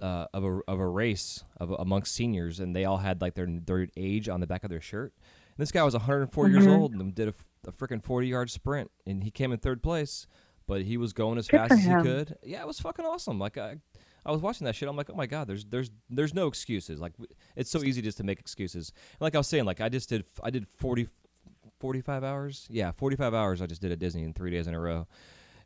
of a race amongst seniors, and they all had like their age on the back of their shirt. And this guy was 104 years old and did a freaking 40-yard sprint, and he came in third place, but he was going as fast as he could. Yeah, it was fucking awesome. Like, I was watching that shit. I'm like, oh my god, there's no excuses. Like, it's so easy just to make excuses. And like I was saying, like I did 45 hours. Yeah, 45 hours I just did at Disney in 3 days in a row.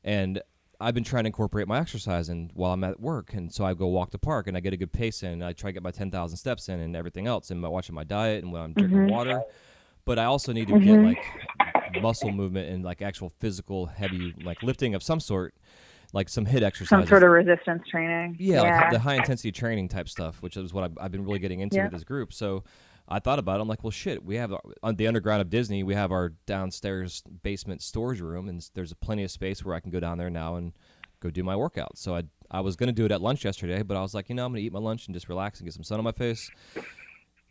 And I've been trying to incorporate my exercise in while I'm at work. And so I go walk the park and I get a good pace in. And I try to get my 10,000 steps in and everything else. And watching my diet and when I'm drinking water. But I also need to get like muscle movement and like actual physical heavy like lifting of some sort. Like some HIIT exercises. Some sort of resistance training. Yeah, like the high-intensity training type stuff, which is what I've been really getting into with this group. So I thought about it. I'm like, well, shit, we have on the underground of Disney, we have our downstairs basement storage room, and there's plenty of space where I can go down there now and go do my workout. So I was going to do it at lunch yesterday, but I was like, I'm going to eat my lunch and just relax and get some sun on my face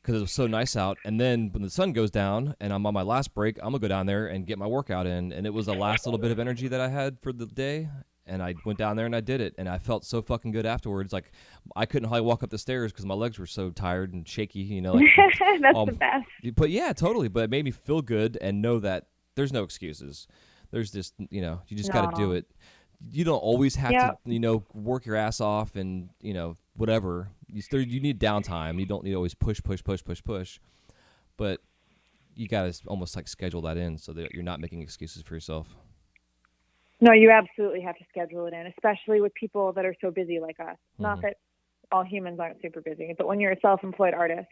because it was so nice out. And then when the sun goes down and I'm on my last break, I'm going to go down there and get my workout in. And it was the last little bit of energy that I had for the day. And I went down there and I did it, and I felt so fucking good afterwards. Like I couldn't hardly walk up the stairs because my legs were so tired and shaky. Like, that's the best. But yeah, totally. But it made me feel good and know that there's no excuses. There's just you just got to do it. You don't always have to work your ass off and whatever. You need downtime. You don't need to always push. But you got to almost like schedule that in so that you're not making excuses for yourself. No, you absolutely have to schedule it in, especially with people that are so busy like us. Not that all humans aren't super busy, but when you're a self-employed artist,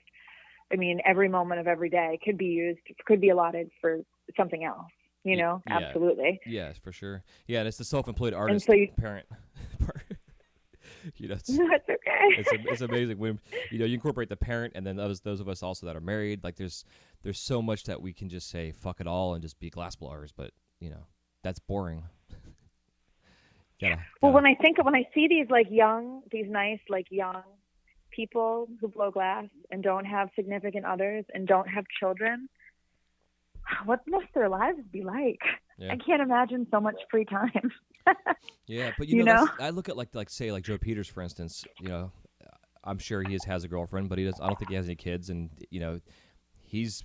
I mean, every moment of every day could be allotted for something else, absolutely. Yeah, for sure. Yeah, and it's the self-employed artist parent part. That's okay. It's amazing when you incorporate the parent and then those of us also that are married. Like there's so much that we can just say fuck it all and just be glass blowers, but that's boring. Well, when I see these nice young people who blow glass and don't have significant others and don't have children, what must their lives be like? Yeah. I can't imagine so much free time. Yeah, but I look at like say like Joe Peters, for instance. I'm sure he has a girlfriend, but I don't think he has any kids, and he's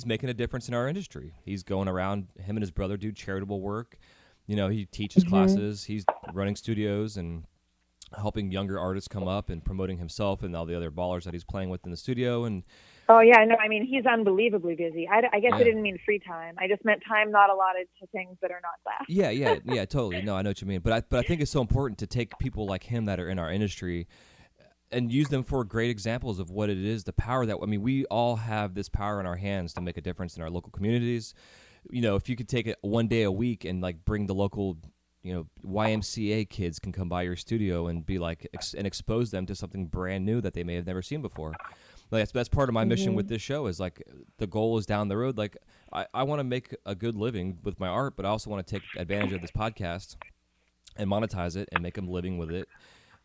making a difference in our industry. He's going around. Him and his brother do charitable work. He teaches classes. He's running studios and helping younger artists come up and promoting himself and all the other ballers that he's playing with in the studio. And oh yeah, no, I mean he's unbelievably busy. I guess I didn't mean free time. I just meant time not allotted to things that are not glass. Yeah, totally. No, I know what you mean. But I think it's so important to take people like him that are in our industry and use them for great examples of what it is, the power that we all have this power in our hands to make a difference in our local communities. If you could take it one day a week and like bring the local, YMCA kids can come by your studio and be like and expose them to something brand new that they may have never seen before. Like that's part of my mission with this show is like the goal is down the road. Like I want to make a good living with my art, but I also want to take advantage of this podcast and monetize it and make a living with it.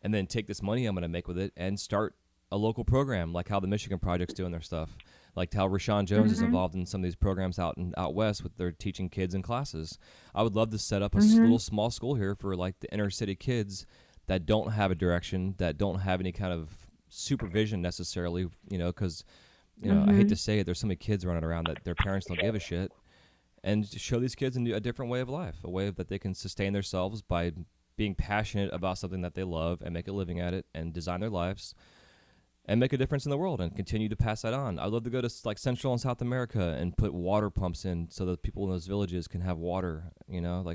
And then take this money I'm going to make with it and start a local program like how the Michigan Project's doing their stuff. Like how Rashawn Jones is involved in some of these programs out west with their teaching kids in classes. I would love to set up a little small school here for like the inner city kids that don't have a direction, that don't have any kind of supervision necessarily, because, I hate to say it, there's so many kids running around that their parents don't give a shit. And to show these kids a different way of life, a way that they can sustain themselves by being passionate about something that they love and make a living at it and design their lives and make a difference in the world and continue to pass that on. I'd love to go to like Central and South America and put water pumps in so that people in those villages can have water, there's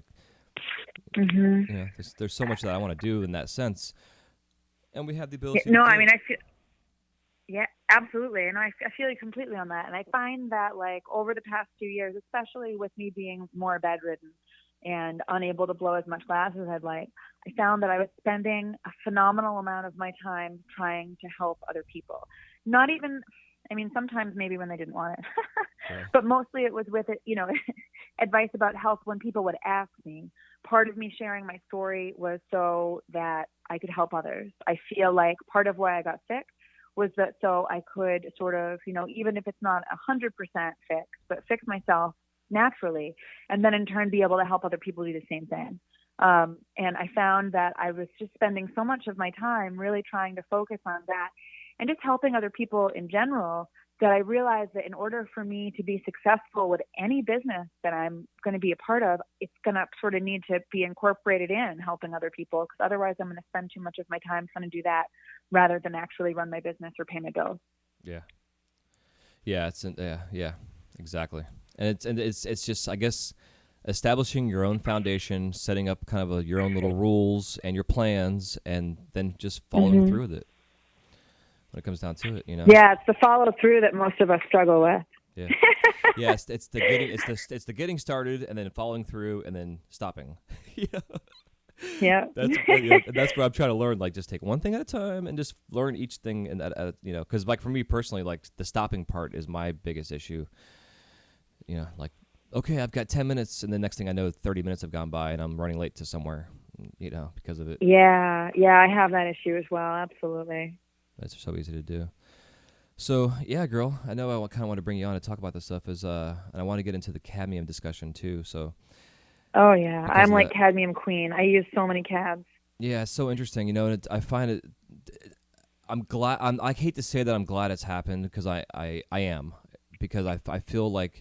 so much that I want to do in that sense. And we have the ability to I feel, yeah, absolutely. And I feel you completely on that. And I find that like over the past 2 years, especially with me being more bedridden and unable to blow as much glass as I'd like, I found that I was spending a phenomenal amount of my time trying to help other people. Not even, sometimes maybe when they didn't want it, but mostly it was with it, advice about health when people would ask me. Part of me sharing my story was so that I could help others. I feel like part of why I got sick was that so I could sort of, even if it's not 100% fixed, but fix myself naturally, and then in turn be able to help other people do the same thing. And I found that I was just spending so much of my time really trying to focus on that and just helping other people in general that I realized that in order for me to be successful with any business that I'm going to be a part of, it's going to sort of need to be incorporated in helping other people, because otherwise I'm going to spend too much of my time trying to do that rather than actually run my business or pay my bills. Yeah. Yeah, exactly. it's just, I guess, establishing your own foundation, setting up kind of your own little rules and your plans, and then just following through with it when it comes down to it, you know? Yeah, it's the follow through that most of us struggle with. Yeah. Yeah, it's the getting started and then following through and then stopping. You know? Yeah. That's what I'm trying to learn. Like, just take one thing at a time and just learn each thing. And that, you know, because like for me personally, like the stopping part is my biggest issue. You know, like, okay, I've got 10 minutes, and the next thing I know, 30 minutes have gone by, and I'm running late to somewhere. You know, because of it. Yeah, I have that issue as well. Absolutely. That's so easy to do. So yeah, girl, I know I kind of want to bring you on to talk about this stuff, and I want to get into the cadmium discussion too. So. Oh yeah, I'm like cadmium queen. I use so many cads. Yeah, it's so interesting. You know, and I find it. I'm glad. I hate to say that I'm glad it's happened because I am, because I feel like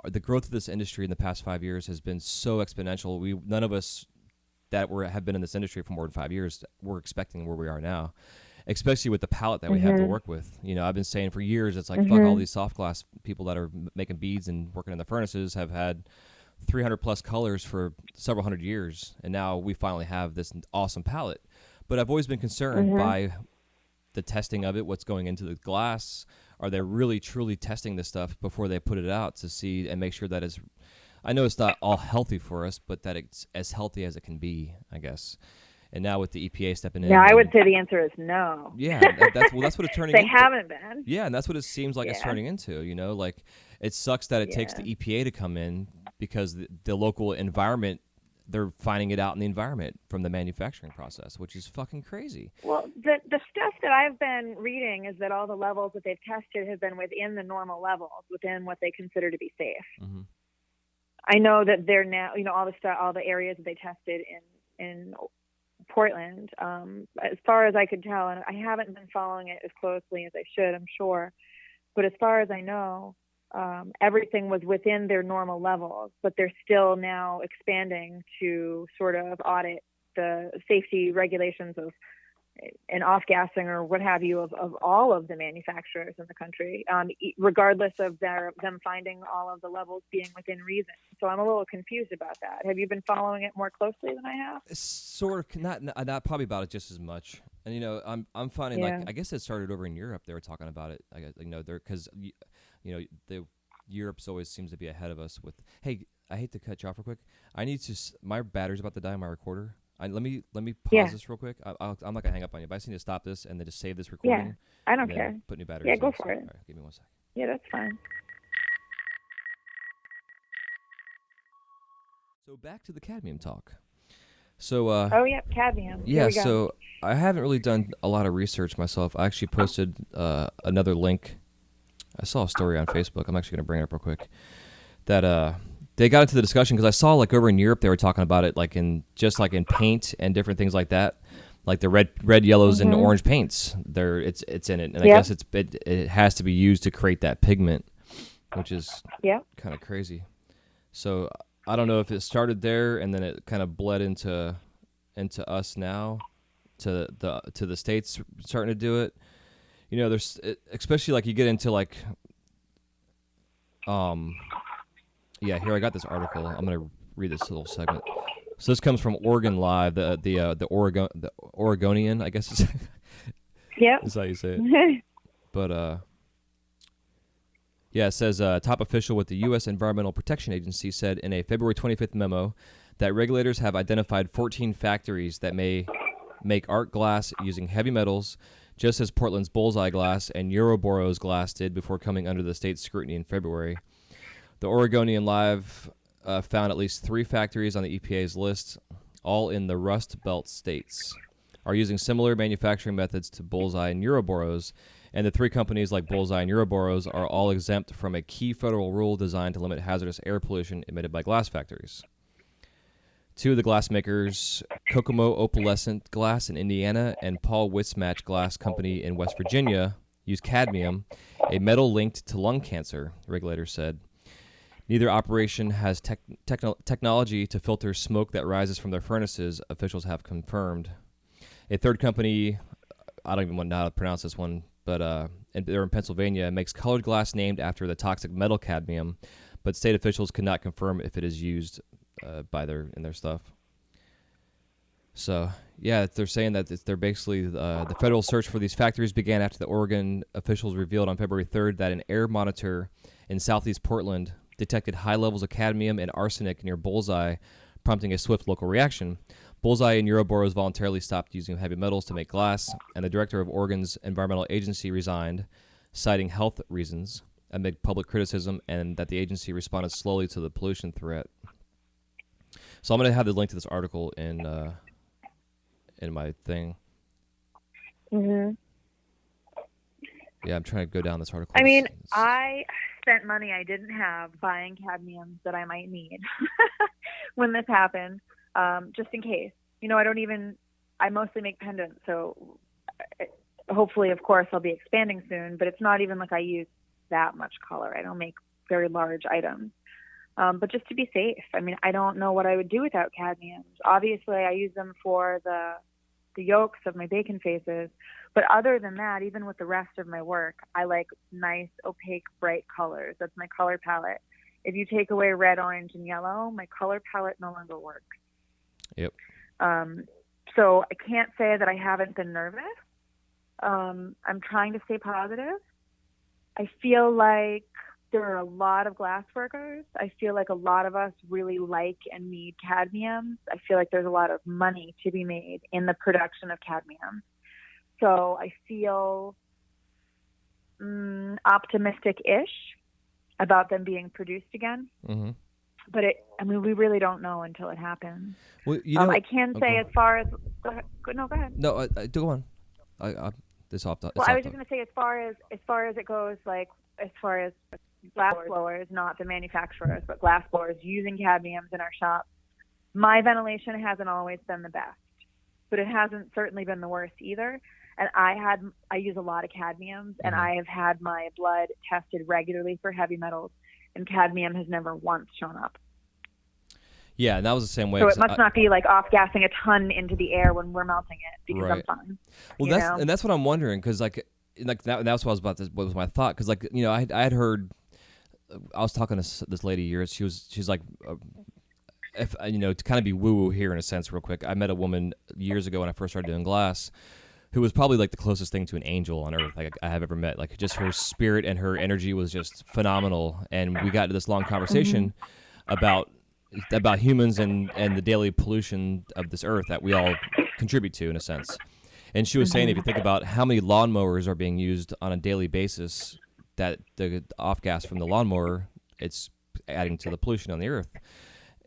the growth of this industry in the past 5 years has been so exponential. None of us that have been in this industry for more than 5 years were expecting where we are now, especially with the palette that we have to work with. You know, I've been saying for years, it's like fuck all these soft glass people that are making beads and working in the furnaces have had 300 plus colors for several hundred years, and now we finally have this awesome palette. But I've always been concerned by the testing of it, what's going into the glass. Are they really truly testing this stuff before they put it out to see and make sure that it's, I know it's not all healthy for us, but that it's as healthy as it can be, I guess. And now with the EPA stepping in. Yeah, I would say the answer is no. Yeah, that's what it's turning into. They haven't been. Yeah, and that's what it seems like it's turning into, you know, like it sucks that it takes the EPA to come in because the local environment, they're finding it out in the environment from the manufacturing process, which is fucking crazy. Well, the stuff that I've been reading is that all the levels that they've tested have been within the normal levels, within what they consider to be safe. Mm-hmm. I know that they're now, you know, all the areas that they tested in Portland, as far as I could tell, and I haven't been following it as closely as I should, I'm sure, but as far as I know, everything was within their normal levels, but they're still now expanding to sort of audit the safety regulations of and off-gassing or what have you of all of the manufacturers in the country, regardless of them finding all of the levels being within reason. So I'm a little confused about that. Have you been following it more closely than I have? Sort of, not probably about it just as much. And you know, I'm finding like I guess it started over in Europe. They were talking about it. I guess, you know, they're because you know Europe's always seems to be ahead of us with. Hey, I hate to cut you off real quick. I need to. My battery's about to die on my recorder. Let me pause this real quick. I'm not gonna hang up on you, but I just need to stop this and then just save this recording. Yeah, I don't care. Put new batteries. Yeah, go in. for it. All right, give me 1 second. Yeah, that's fine. So back to the cadmium talk. So oh yeah, cadmium. Yeah, so I haven't really done a lot of research myself. I actually posted another link. I saw a story on Facebook. I'm actually gonna bring it up real quick. That they got into the discussion because I saw like over in Europe they were talking about it like in paint and different things like that, like the red, yellows, and orange paints. It's in it, and I guess it has to be used to create that pigment, which is kind of crazy. So I don't know if it started there and then it kind of bled into us now, to the States starting to do it. You know, there's especially like you get into like yeah, here I got this article. I'm gonna read this little segment. So this comes from Oregon Live, the Oregonian, I guess. That's how you say it. But yeah, it says top official with the U.S. Environmental Protection Agency said in a February 25th memo that regulators have identified 14 factories that may make art glass using heavy metals, just as Portland's Bullseye Glass and Ouroboros Glass did before coming under the state's scrutiny in February. The Oregonian Live found at least 3 factories on the EPA's list, all in the Rust Belt states, are using similar manufacturing methods to Bullseye and Ouroboros, and the 3 companies like Bullseye and Ouroboros are all exempt from a key federal rule designed to limit hazardous air pollution emitted by glass factories. 2 of the glass makers, Kokomo Opalescent Glass in Indiana and Paul Wismatch Glass Company in West Virginia, use cadmium, a metal linked to lung cancer, regulators said. Neither operation has technology to filter smoke that rises from their furnaces, officials have confirmed. A third company, I don't even know how to pronounce this one, but they're in Pennsylvania, makes colored glass named after the toxic metal cadmium, but state officials could not confirm if it is used in their stuff. So, yeah, they're saying that they're basically the federal search for these factories began after the Oregon officials revealed on February 3rd that an air monitor in southeast Portland detected high levels of cadmium and arsenic near Bullseye, prompting a swift local reaction. Bullseye and Euroboros voluntarily stopped using heavy metals to make glass, and the director of Oregon's environmental agency resigned, citing health reasons amid public criticism, and that the agency responded slowly to the pollution threat. So I'm going to have the link to this article in my thing. Mm-hmm. Yeah, I'm trying to go down this article. I mean, I spent money I didn't have buying cadmium that I might need when this happened, just in case. You know, I mostly make pendants, so hopefully, of course, I'll be expanding soon, but it's not even like I use that much color. I don't make very large items. But just to be safe, I mean, I don't know what I would do without cadmiums. Obviously, I use them for the yolks of my bacon faces. But other than that, even with the rest of my work, I like nice, opaque, bright colors. That's my color palette. If you take away red, orange, and yellow, my color palette no longer works. Yep. So I can't say that I haven't been nervous. I'm trying to stay positive. I feel like there are a lot of glass workers. I feel like a lot of us really like and need cadmium. I feel like there's a lot of money to be made in the production of cadmium. So I feel optimistic-ish about them being produced again. Mm-hmm. But we really don't know until it happens. Well, you know, I can say as far as go ahead. No, go on. I was just going to say as far as it goes, like as far as glass blowers, not the manufacturers, but glass blowers using cadmiums in our shop, my ventilation hasn't always been the best, but it hasn't certainly been the worst either. And I use a lot of cadmiums, and I have had my blood tested regularly for heavy metals, and cadmium has never once shown up. Yeah, and that was the same way. So it must not be like off-gassing a ton into the air when we're melting it, because right. I'm fine. Well, that's what I'm wondering, because that's what I was about to, what was my thought, because I had heard, I was talking to this lady here. She's like, if to kind of be woo-woo here in a sense, real quick. I met a woman years ago when I first started doing glass, who was probably like the closest thing to an angel on earth like I have ever met. Like just her spirit and her energy was just phenomenal, and we got into this long conversation about humans and the daily pollution of this earth that we all contribute to in a sense. And she was saying, if you think about how many lawnmowers are being used on a daily basis, that the off gas from the lawnmower, it's adding to the pollution on the earth.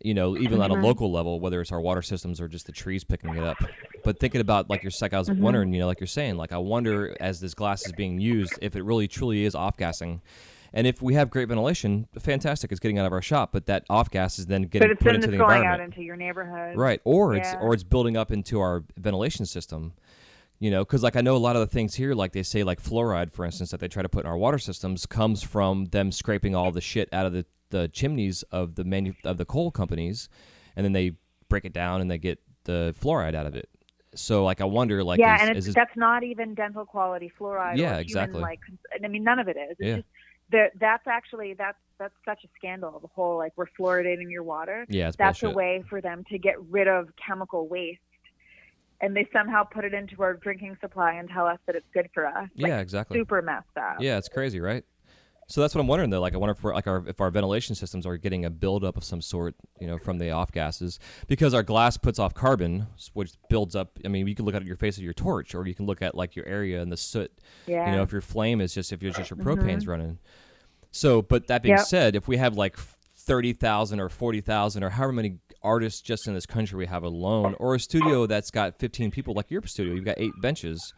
Even at a local level, whether it's our water systems or just the trees picking it up. But thinking about, like I was wondering, like you're saying, like I wonder as this glass is being used, if it really truly is off-gassing. And if we have great ventilation, fantastic, it's getting out of our shop, but that off-gas is then getting put into the environment. Going out into your neighborhood. Right, or it's building up into our ventilation system. Because like I know a lot of the things here, like they say, like fluoride, for instance, that they try to put in our water systems, comes from them scraping all the shit out of the chimneys of the coal companies, and then they break it down and they get the fluoride out of it. So like I wonder, like that's not even dental quality fluoride. Yeah, or exactly. Human, none of it is. It's just that's such a scandal. The whole like we're fluoridating your water. Yeah, it's that's bullshit. a way for them to get rid of chemical waste, and they somehow put it into our drinking supply and tell us that it's good for us. Yeah, exactly. Super messed up. Yeah, it's crazy, right? So that's what I'm wondering though. Like I wonder if our ventilation systems are getting a buildup of some sort, from the off gases, because our glass puts off carbon, which builds up. I mean, you can look at your face of your torch, or you can look at like your area and the soot. Yeah. If your flame is if your propane's running. So, but that being said, if we have like 30,000 or 40,000 or however many artists just in this country we have alone, or a studio that's got 15 people like your studio, you've got 8 benches.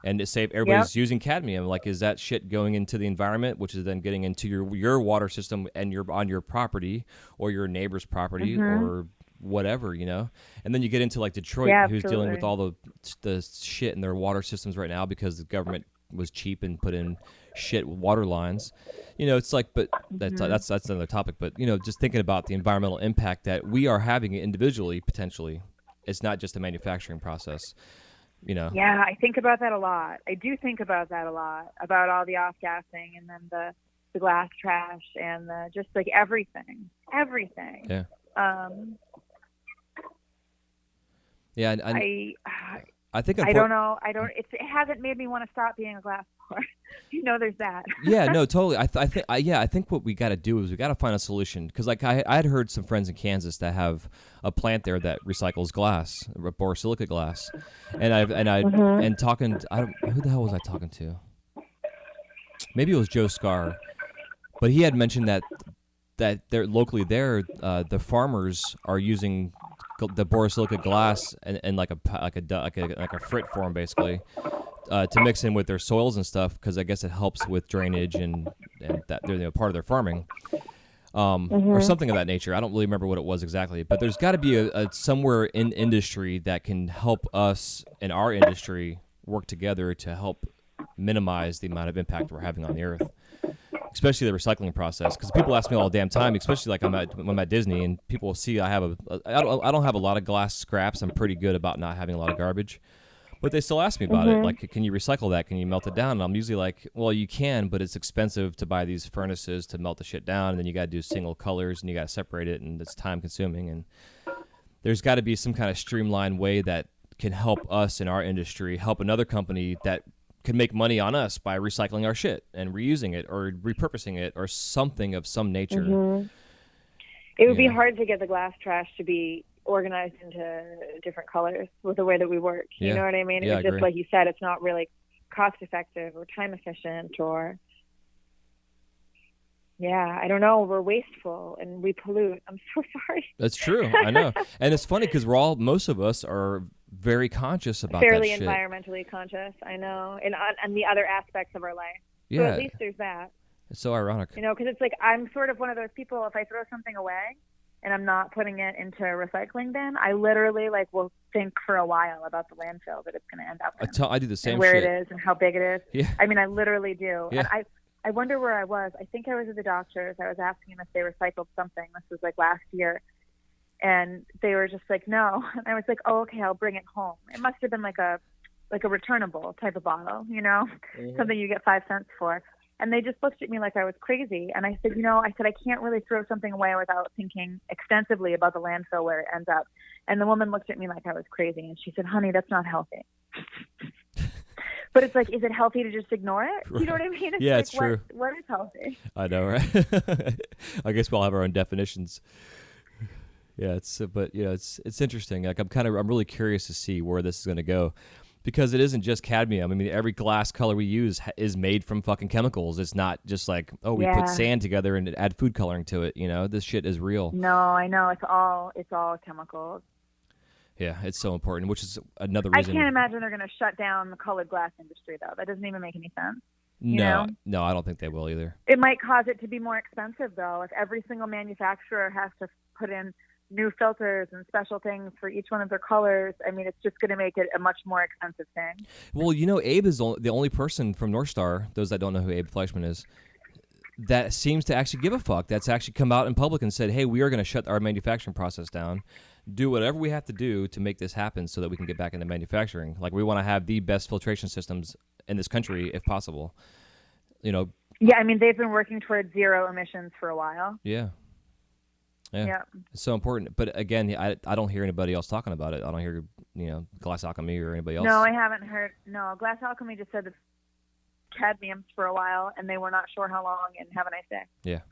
And to say everybody's using cadmium, like is that shit going into the environment, which is then getting into your water system and on your property or your neighbor's property or whatever, And then you get into like Detroit, who's dealing with all the shit in their water systems right now because the government was cheap and put in shit water lines. It's like, but that's another topic. But just thinking about the environmental impact that we are having individually, potentially, it's not just a manufacturing process. Yeah, I think about that a lot. I do think about that a lot, about all the off-gassing and then the glass trash and just like everything. Yeah. Yeah, and I think I don't know. It hasn't made me want to stop being a glass pour. There's that. Yeah, no, totally. I think what we got to do is we got to find a solution, because like I had heard some friends in Kansas that have a plant there that recycles glass, borosilicate glass, and talking. Who the hell was I talking to? Maybe it was Joe Scar, but he had mentioned that they're locally there, the farmers are using the borosilicate glass and like a frit form basically, to mix in with their soils and stuff, because I guess it helps with drainage and that they're part of their farming, or something of that nature. I don't really remember what it was exactly, but there's got to be a somewhere in industry that can help us in our industry work together to help minimize the amount of impact we're having on the earth, especially the recycling process. Because people ask me all the damn time, especially like when I'm at Disney, and people will see I don't have a lot of glass scraps. I'm pretty good about not having a lot of garbage, but they still ask me about it. Like, can you recycle that? Can you melt it down? And I'm usually like, well, you can, but it's expensive to buy these furnaces to melt the shit down, and then you got to do single colors, and you got to separate it, and it's time consuming. And there's got to be some kind of streamlined way that can help us in our industry, help another company that can make money on us by recycling our shit and reusing it or repurposing it or something of some nature. It would be hard to get the glass trash to be organized into different colors with the way that we work. You know what I mean? It's just like you said, it's not really cost effective or time efficient, or I don't know. We're wasteful and we pollute. I'm so sorry. That's true. I know. And it's funny because most of us are very conscious about fairly that shit. Environmentally conscious. I know. And the other aspects of our life. Yeah. So at least there's that. It's so ironic. Because it's like I'm sort of one of those people, if I throw something away and I'm not putting it into a recycling bin, I literally will think for a while about the landfill that it's going to end up in. I do the same and where shit. it is and how big it is. Yeah. I mean, I literally do. Yeah. And I wonder where I was. I think I was at the doctor's. I was asking them if they recycled something. This was like last year. And they were just like, no. And I was like, oh, okay, I'll bring it home. It must have been like a returnable type of bottle, something you get 5 cents for. And they just looked at me like I was crazy. And I said, I can't really throw something away without thinking extensively about the landfill where it ends up. And the woman looked at me like I was crazy. And she said, honey, that's not healthy. But it's like, is it healthy to just ignore it? Right. You know what I mean? It's true. What is healthy? I know, right? I guess we all have our own definitions. Yeah, it's interesting. Like I'm really curious to see where this is going to go, because it isn't just cadmium. I mean, every glass color we use is made from fucking chemicals. It's not just like, oh, we put sand together and add food coloring to it. This shit is real. No, I know. It's all chemicals. Yeah, it's so important, which is another reason. I can't imagine they're going to shut down the colored glass industry, though. That doesn't even make any sense. No, I don't think they will either. It might cause it to be more expensive, though, if every single manufacturer has to put in new filters and special things for each one of their colors. I mean, it's just going to make it a much more expensive thing. Well, Abe is the only person from North Star, those that don't know who Abe Fleischman is, that seems to actually give a fuck. That's actually come out in public and said, hey, we are going to shut our manufacturing process down, do whatever we have to do to make this happen so that we can get back into manufacturing. Like, we want to have the best filtration systems in this country if possible. Yeah, I mean, they've been working towards zero emissions for a while. Yeah. It's so important. But again, I don't hear anybody else talking about it. I don't hear, GlassHappy or anybody else. No, I haven't heard. No, GlassHappy just said the cadmiums for a while, and they were not sure how long, and have a nice day.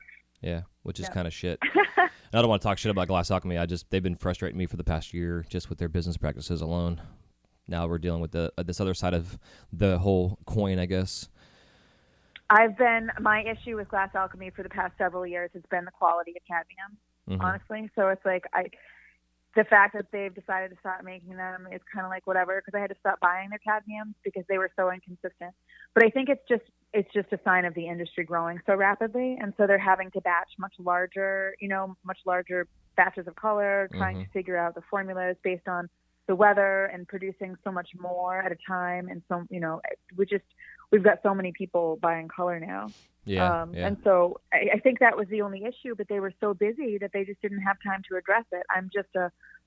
Yeah, which is kind of shit. I don't want to talk shit about GlassHappy. They've been frustrating me for the past year just with their business practices alone. Now we're dealing with this other side of the whole coin, I guess. My issue with GlassHappy for the past several years has been the quality of cadmium. Honestly. So it's like the fact that they've decided to stop making them is kind of like whatever, because I had to stop buying their cadmiums because they were so inconsistent. But I think it's just a sign of the industry growing so rapidly, and so they're having to batch much larger batches of color, trying to figure out the formulas based on the weather and producing so much more at a time. And so, we've got so many people buying color now. Yeah. And so I think that was the only issue, but they were so busy that they just didn't have time to address it. I'm just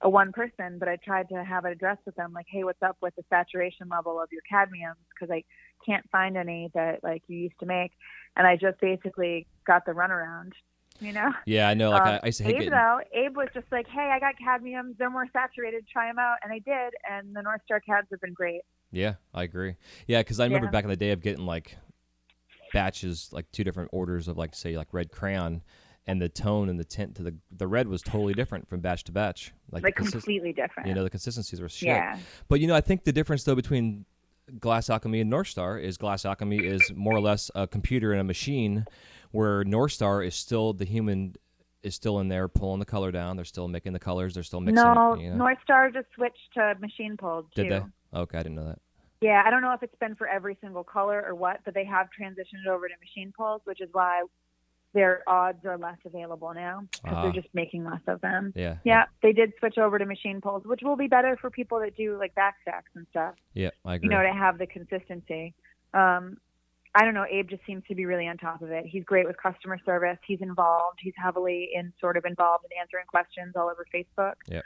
a one person, but I tried to have it addressed with them, like, hey, what's up with the saturation level of your cadmiums? Because I can't find any that like you used to make. And I just basically got the runaround, you know? Yeah, I know. Like I used to hate Abe was just like, hey, I got cadmiums. They're more saturated. Try them out. And I did. And the North Star Cads have been great. Yeah, I agree. Yeah, because I remember back in the day of getting like batches, like 2 different orders of like, say, like red crayon, and the tone and the tint to the red was totally different from batch to batch. Like completely different. You know, the consistencies were shit. Yeah. But, you know, I think the difference, though, between Glass Alchemy and North Star is Glass Alchemy is more or less a computer and a machine, where North Star is still, the human is still in there pulling the color down. They're still making the colors. They're still mixing No, it. You know? North Star just switched to machine pulled, too. Did they? Okay, I didn't know that. Yeah, I don't know if it's been for every single color or what, but they have transitioned over to machine pulls, which is why their odds are less available now, because they're just making less of them. Yeah. They did switch over to machine pulls, which will be better for people that do like backstacks and stuff. Yeah, I agree. You know, to have the consistency. I don't know. Abe just seems to be really on top of it. He's great with customer service. He's involved. He's heavily involved in answering questions all over Facebook. Yeah.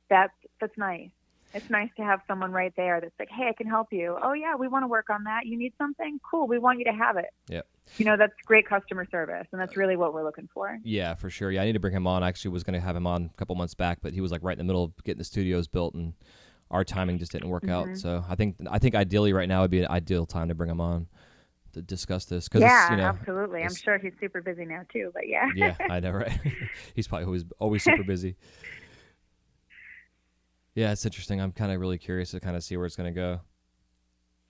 That's nice. It's nice to have someone right there that's like, hey, I can help you. Oh, yeah, we want to work on that. You need something? Cool. We want you to have it. Yeah. You know, that's great customer service, and that's really what we're looking for. Yeah, for sure. Yeah, I need to bring him on. I actually was going to have him on a couple months back, but he was like right in the middle of getting the studios built, and our timing just didn't work out. So I think ideally right now would be an ideal time to bring him on to discuss this. Yeah, you know, absolutely. I'm sure he's super busy now too, but yeah. Yeah, I know, right? He's probably always super busy. Yeah, it's interesting. I'm kind of really curious to kind of see where it's going to go.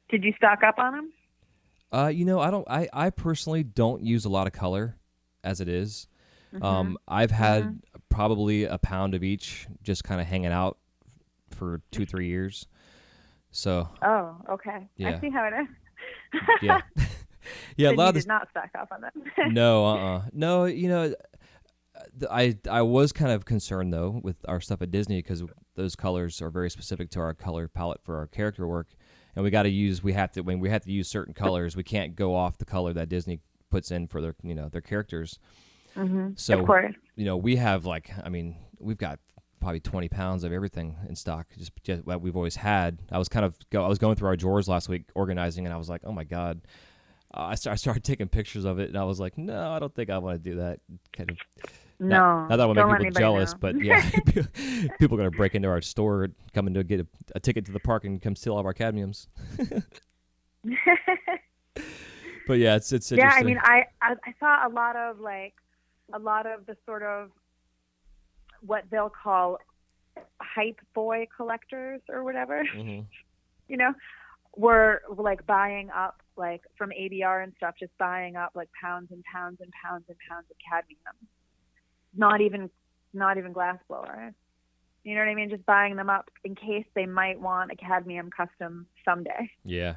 Did you stock up on them? You know, I personally don't use a lot of color as it is. I've had probably a pound of each just kind of hanging out for 2-3 years. So. Oh, okay. Yeah. I see how it is. Yeah. Yeah. So a lot you of did not stock up on them. No, No, you know, I was kind of concerned though with our stuff at Disney, because those colors are very specific to our color palette for our character work, and when we have to use certain colors, we can't go off the color that Disney puts in for their their characters. So of course. you know, we have we've got probably 20 pounds of everything in stock, just what we've always had. I was going through our drawers last week organizing, and I was like, oh my god. I started taking pictures of it, and I was like, no, I don't think I want to do that. Kind of. Not that I want to make people jealous, but yeah, people are going to break into our store, coming to get a ticket to the park and come steal all of our cadmiums. But yeah, it's interesting. Yeah, I mean, I saw a lot of the sort of what they'll call hype boy collectors or whatever. You know, were like buying up like from ABR and stuff, just buying up like pounds and pounds and pounds and pounds of cadmium. Not even glass blower. You know what I mean? Just buying them up in case they might want a cadmium custom someday. Yeah.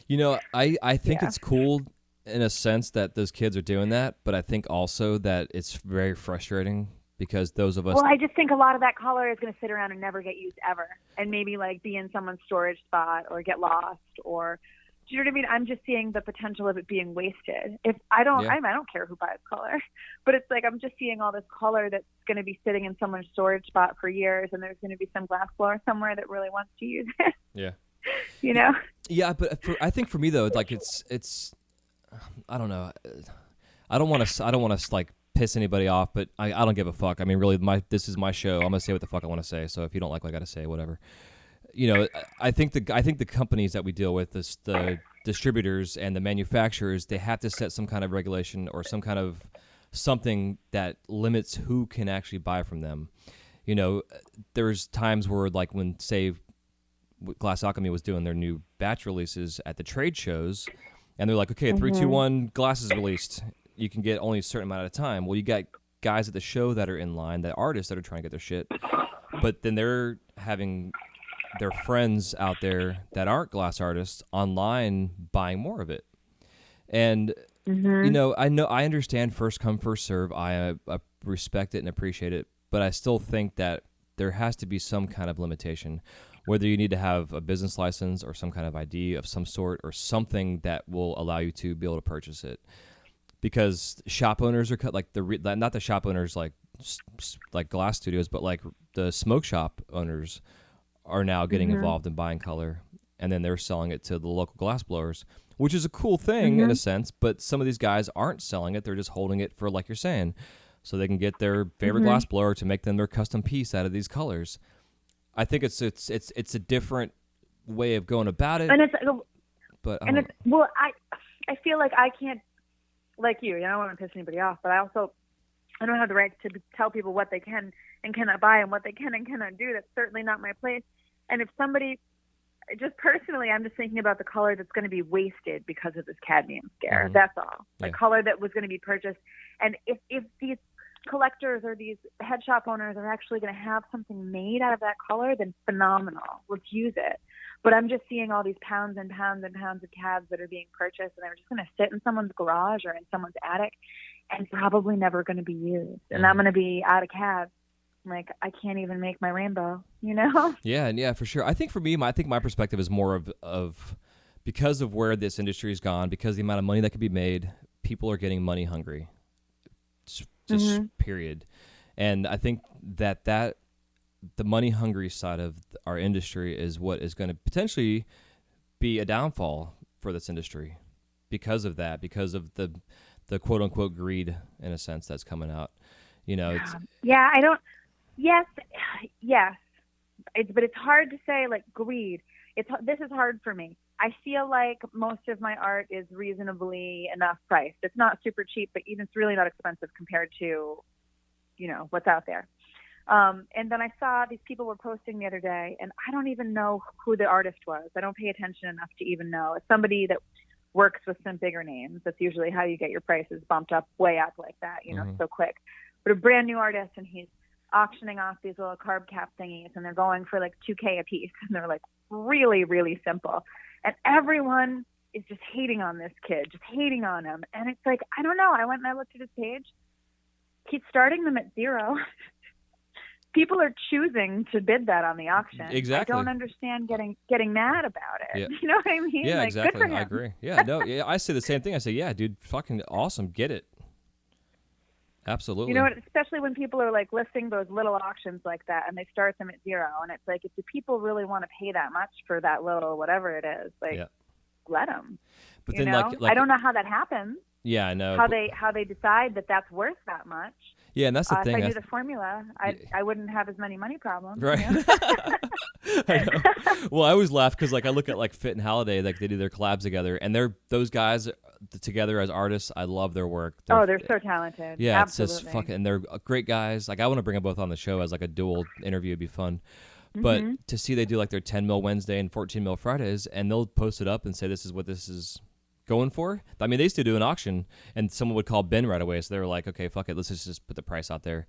You know, I think it's cool in a sense that those kids are doing that, but I think also that it's very frustrating, because those of us... Well, I just think a lot of that color is going to sit around and never get used ever, and maybe like be in someone's storage spot or get lost, or... Do you know what I mean? I'm just seeing the potential of it being wasted. If I don't care who buys color, but it's like I'm just seeing all this color that's going to be sitting in someone's storage spot for years, and there's going to be some glass blower somewhere that really wants to use it. Yeah. You know? Yeah, but I think for me though, like it's I don't know. I don't want to like piss anybody off, but I don't give a fuck. I mean, really, this is my show. I'm gonna say what the fuck I want to say. So if you don't like what I got to say, whatever. You know, I think the companies that we deal with, the distributors and the manufacturers, they have to set some kind of regulation or some kind of something that limits who can actually buy from them. You know, there's times where, like, when, say, Glass Alchemy was doing their new batch releases at the trade shows, and they're like, okay, 3, 2, 1, glass is released. You can get only a certain amount at a time. Well, you got guys at the show that are in line, the artists that are trying to get their shit, but then they're having their friends out there that aren't glass artists online buying more of it. And you know, I understand first come first serve. I respect it and appreciate it, but I still think that there has to be some kind of limitation. whether you need to have a business license or some kind of ID of some sort or something that will allow you to be able to purchase it. Because shop owners are like not the shop owners like glass studios, but like the smoke shop owners are now getting involved in buying color, and then they're selling it to the local glass blowers, which is a cool thing in a sense. But some of these guys aren't selling it; they're just holding it for, like you're saying, so they can get their favorite glass blower to make them their custom piece out of these colors. I think it's a different way of going about it. And I feel like I can't, like you. I don't want to piss anybody off, but I don't have the right to tell people what they can and cannot buy and what they can and cannot do. That's certainly not my place. And if somebody, just personally, I'm just thinking about the color that's going to be wasted because of this cadmium scare. That's all. The color that was going to be purchased. And if these collectors or these head shop owners are actually going to have something made out of that color, then phenomenal. Let's use it. But I'm just seeing all these pounds and pounds and pounds of cads that are being purchased, and they're just going to sit in someone's garage or in someone's attic and probably never going to be used. And I'm going to be out of cads. Like, I can't even make my rainbow, you know? Yeah, for sure. I think for me, I think my perspective is more of because of where this industry has gone, because the amount of money that could be made, people are getting money hungry. Just period. And I think that the money hungry side of our industry is what is going to potentially be a downfall for this industry because of that, because of the quote unquote greed in a sense that's coming out. You know, yes. But it's hard to say, like, greed. This is hard for me. I feel like most of my art is reasonably enough priced. It's not super cheap, but even it's really not expensive compared to, you know, what's out there. And then I saw these people were posting the other day, and I don't even know who the artist was. I don't pay attention enough to even know. It's somebody that works with some bigger names. That's usually how you get your prices bumped up, way up like that, you know, so quick. But a brand new artist, and he's auctioning off these little carb cap thingies, and they're going for like $2,000 a piece, and they're like really, really simple. And everyone is just hating on this kid, just hating on him. And it's like, I don't know. I went and I looked at his page. He's starting them at $0. People are choosing to bid that on the auction. Exactly. I don't understand getting mad about it. Yeah. You know what I mean? Yeah, like, exactly. Good for him. I agree. Yeah, no, yeah, I say the same thing. I say, yeah, dude, fucking awesome. Get it. Absolutely. You know what? Especially when people are like listing those little auctions like that, and they start them at $0, and it's like, if the people really want to pay that much for that little whatever it is, like, let them. But then, like, I don't know how that happens. Yeah, I know. How they decide that that's worth that much. Yeah, and that's the thing. If I knew the formula, I wouldn't have as many money problems. Right. You know? I know. Well, I always laugh because, like, I look at like Fit and Halliday, like they do their collabs together, and those guys together as artists. I love their work. They're so talented. Yeah, absolutely. It's just fucking, and they're great guys. Like, I want to bring them both on the show as like a dual interview. It'd be fun. But to see they do like their 10 mil Wednesday and 14 mil Fridays, and they'll post it up and say this is what this is going for. I mean, they used to do an auction, and someone would call Ben right away. So they were like, okay, fuck it, let's just put the price out there.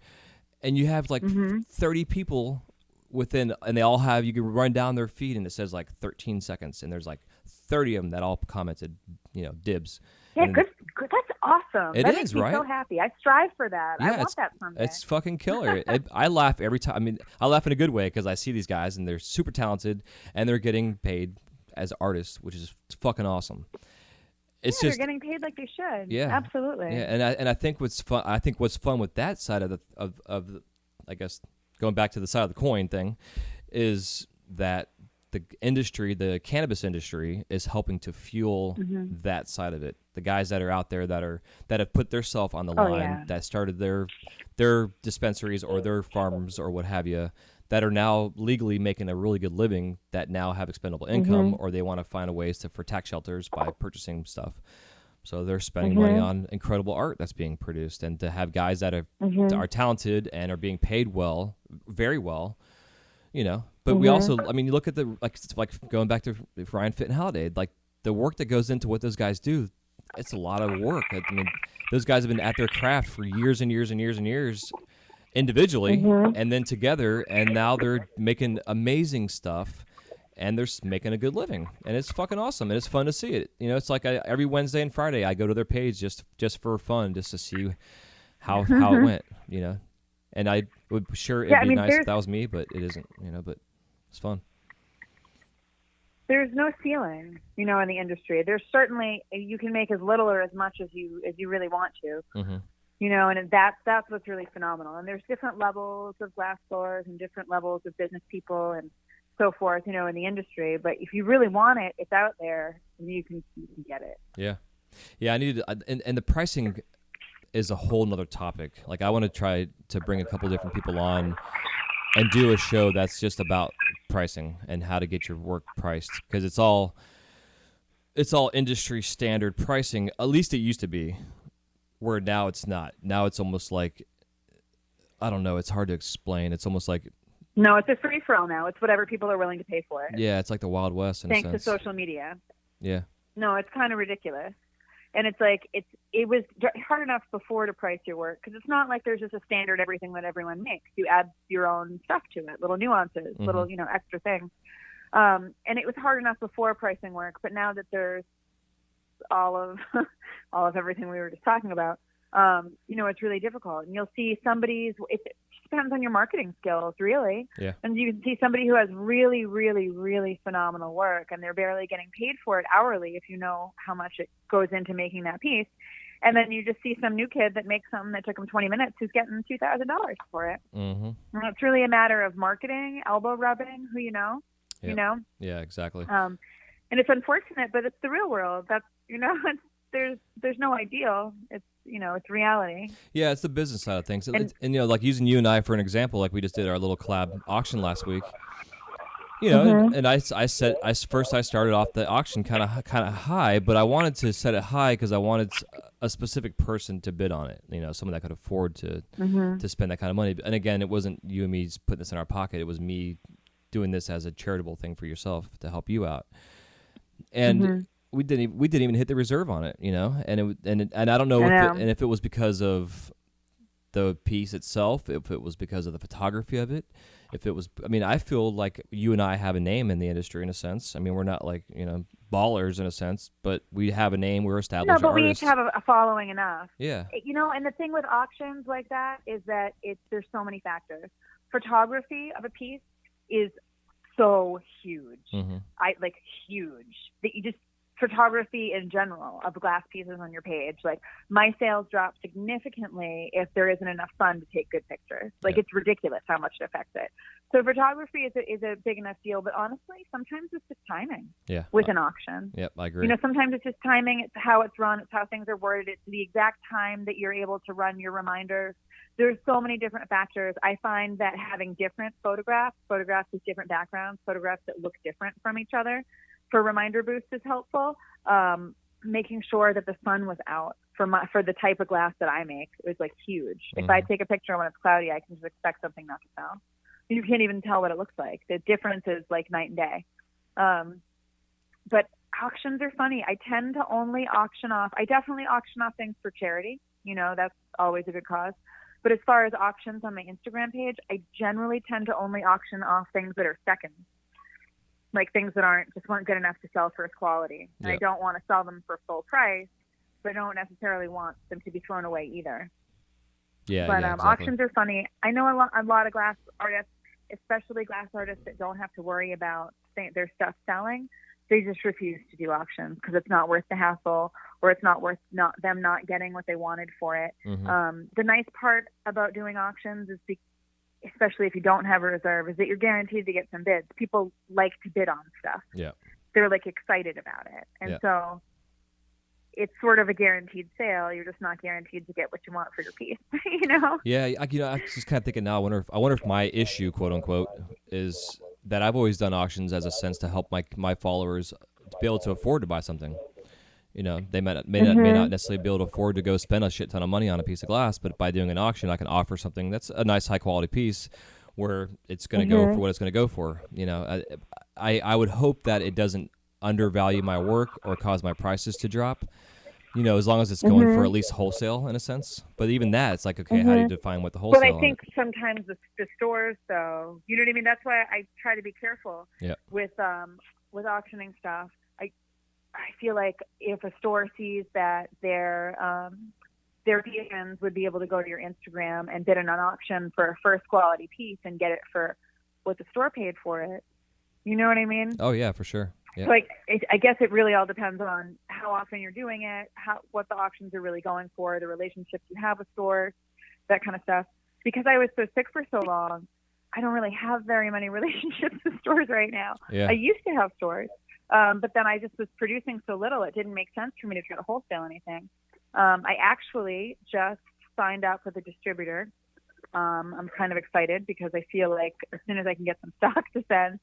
And you have like 30 people within, and they all have, you can run down their feed, and it says like 13 seconds, and there's like 30 of them that all commented, you know, dibs. Yeah, good. That's awesome. It that is, makes me right? so happy. I strive for that. Yeah, I want that someday. It's fucking killer. I laugh every time. I mean, I laugh in a good way because I see these guys, and they're super talented, and they're getting paid as artists, which is fucking awesome. It's they're just getting paid like they should. Yeah, absolutely. Yeah, and I think what's fun. I think what's fun with that side of the I guess going back to the side of the coin thing, is that the industry, the cannabis industry, is helping to fuel that side of it. The guys that are out there that have put themselves on the line, that started their dispensaries or their farms or what have you, that are now legally making a really good living, that now have expendable income, or they want to find ways for tax shelters by purchasing stuff. So they're spending money on incredible art that's being produced, and to have guys that are talented and are being paid well, very well, you know. But we also, I mean, you look at like going back to Ryan Fit and Halliday, like the work that goes into what those guys do, it's a lot of work. I mean, those guys have been at their craft for years and years and years and years, individually and then together, and now they're making amazing stuff, and they're making a good living, and it's fucking awesome, and it's fun to see it. You know, it's like every Wednesday and Friday I go to their page just for fun, just to see how it went, you know. And I would it'd be nice if that was me, but it isn't, you know. But it's fun. there's no ceiling, in the industry. There's certainly, you can make as little or as much as you really want to, and that's what's really phenomenal. And there's different levels of glass blowers and different levels of business people and so forth, in the industry. But if you really want it, it's out there and you can get it. Yeah. Yeah. And the pricing is a whole nother topic. Like, I want to try to bring a couple different people on and do a show that's just about pricing and how to get your work priced, because it's all industry standard pricing. At least it used to be, where now it's not. Now it's almost like, I don't know, it's hard to explain. It's almost like, no, it's a free for all now. It's whatever people are willing to pay for it. Yeah, it's like the Wild West in a sense. Thanks to social media. Yeah. No, it's kind of ridiculous. And it's like, it was hard enough before to price your work, because it's not like there's just a standard everything that everyone makes. You add your own stuff to it, little nuances, little, extra things. And it was hard enough before pricing work, but now that there's all of everything we were just talking about, it's really difficult. And you'll see it depends on your marketing skills, really. Yeah. And you can see somebody who has really, really, really phenomenal work, and they're barely getting paid for it hourly if you know how much it goes into making that piece. And then you just see some new kid that makes something that took him 20 minutes who's getting $2,000 for it. And it's really a matter of marketing, elbow rubbing, who you know. Yeah, exactly. And it's unfortunate, but it's the real world. That's, there's no ideal. It's, it's reality. Yeah, it's the business side of things. And like using you and I for an example, like we just did our little collab auction last week. And I started off the auction kind of high, but I wanted to set it high because I wanted a specific person to bid on it. Someone that could afford to spend that kind of money. And again, it wasn't you and me putting this in our pocket. It was me doing this as a charitable thing for yourself to help you out. And we didn't even hit the reserve on it, and I don't know if it was because of the piece itself, if it was because of the photography of it, if it was, I feel like you and I have a name in the industry in a sense. We're not like, ballers in a sense, but we have a name, we're established artists. No, but artists. We each have a following enough. Yeah. And the thing with auctions like that is that there's so many factors. Photography of a piece is so huge. Huge. That you just, photography in general of glass pieces on your page, like my sales drop significantly if there isn't enough sun to take good pictures. It's ridiculous how much it affects it. So photography is a big enough deal, but honestly, sometimes it's just timing. Yeah. With an auction. Yep, I agree. Sometimes it's just timing. It's how it's run. It's how things are worded. It's the exact time that you're able to run your reminders. There's so many different factors. I find that having different photographs with different backgrounds, photographs that look different from each other, for reminder boost is helpful. Making sure that the sun was out for the type of glass that I make is huge. If I take a picture when it's cloudy, I can just expect something not to sell. You can't even tell what it looks like. The difference is like night and day. But auctions are funny. I tend to only auction off. I definitely auction off things for charity. That's always a good cause. But as far as auctions on my Instagram page, I generally tend to only auction off things that are seconds. Like things that weren't good enough to sell first quality. And I don't want to sell them for full price, but I don't necessarily want them to be thrown away either. Yeah, but exactly. Auctions are funny. I know a lot of glass artists, especially glass artists that don't have to worry about their stuff selling. They just refuse to do auctions because it's not worth the hassle, or it's not worth them not getting what they wanted for it. The nice part about doing auctions is especially if you don't have a reserve, is that you're guaranteed to get some bids. People like to bid on stuff. Yeah. They're excited about it. And so it's sort of a guaranteed sale. You're just not guaranteed to get what you want for your piece, Yeah. I'm just kind of thinking now, I wonder if my issue, quote unquote, is that I've always done auctions as a sense to help my followers to be able to afford to buy something. They may not necessarily be able to afford to go spend a shit ton of money on a piece of glass, but by doing an auction, I can offer something that's a nice, high quality piece where it's going to go for what it's going to go for. I would hope that it doesn't undervalue my work or cause my prices to drop. As long as it's going for at least wholesale in a sense. But even that, it's like, okay, how do you define what the wholesale? Well, I think sometimes the stores, though, you know what I mean. That's why I try to be careful with auctioning stuff. I feel like if a store sees that their patrons would be able to go to your Instagram and bid on an auction for a first quality piece and get it for what the store paid for it, you know what I mean? Oh yeah, for sure. Yep. So I guess it really all depends on how often you're doing it, what the auctions are really going for, the relationships you have with stores, that kind of stuff. Because I was so sick for so long, I don't really have very many relationships with stores right now. Yeah. I used to have stores, but then I just was producing so little, it didn't make sense for me to try to wholesale anything. I actually just signed up with a distributor. I'm kind of excited because I feel like as soon as I can get some stock to send,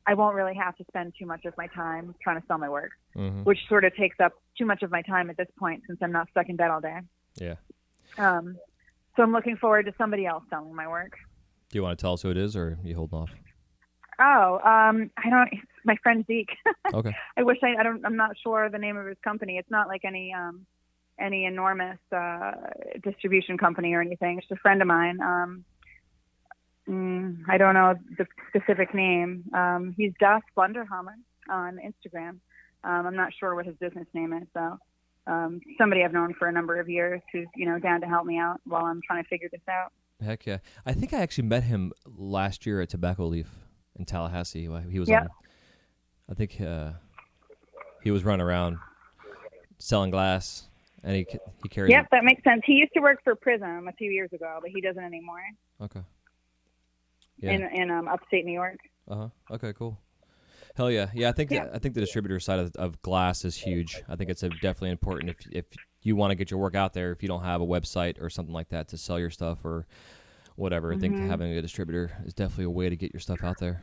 I won't really have to spend too much of my time trying to sell my work, which sort of takes up too much of my time at this point since I'm not stuck in bed all day. Yeah. So I'm looking forward to somebody else selling my work. Do you want to tell us who it is, or are you holding off? Oh, I don't. My friend Zeke. Okay. I wish I'm not sure the name of his company. It's not like any enormous distribution company or anything. It's just a friend of mine. I don't know the specific name. He's Das Blunderhammer on Instagram. I'm not sure what his business name is, though. Somebody I've known for a number of years who's, down to help me out while I'm trying to figure this out. Heck yeah. I think I actually met him last year at Tobacco Leaf in Tallahassee. He was Yep. I think he was running around selling glass, and he carries. Yep, that makes sense. He used to work for Prism a few years ago, but he doesn't anymore. Okay. Yeah. In upstate New York. Okay, cool. Hell yeah. Yeah, I think the distributor side of glass is huge. I think it's definitely important if you want to get your work out there, if you don't have a website or something like that to sell your stuff or whatever. I think having a distributor is definitely a way to get your stuff out there.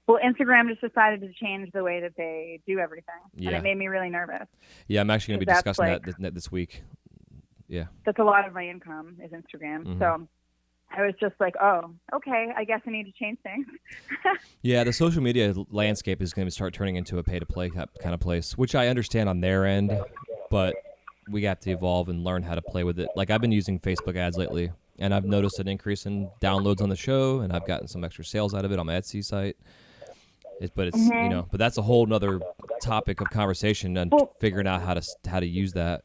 Well, Instagram just decided to change the way that they do everything, Yeah. and it made me really nervous. Yeah, I'm actually going to be discussing that this week. Yeah. That's a lot of my income is Instagram. So I was just like, oh, okay, I guess I need to change things. Yeah, the social media landscape is going to start turning into a pay-to-play kind of place, which I understand on their end, but we have to evolve and learn how to play with it. Like, I've been using Facebook ads lately, and I've noticed an increase in downloads on the show, and I've gotten some extra sales out of it on my Etsy site. But that's a whole nother topic of conversation and figuring out how to use that.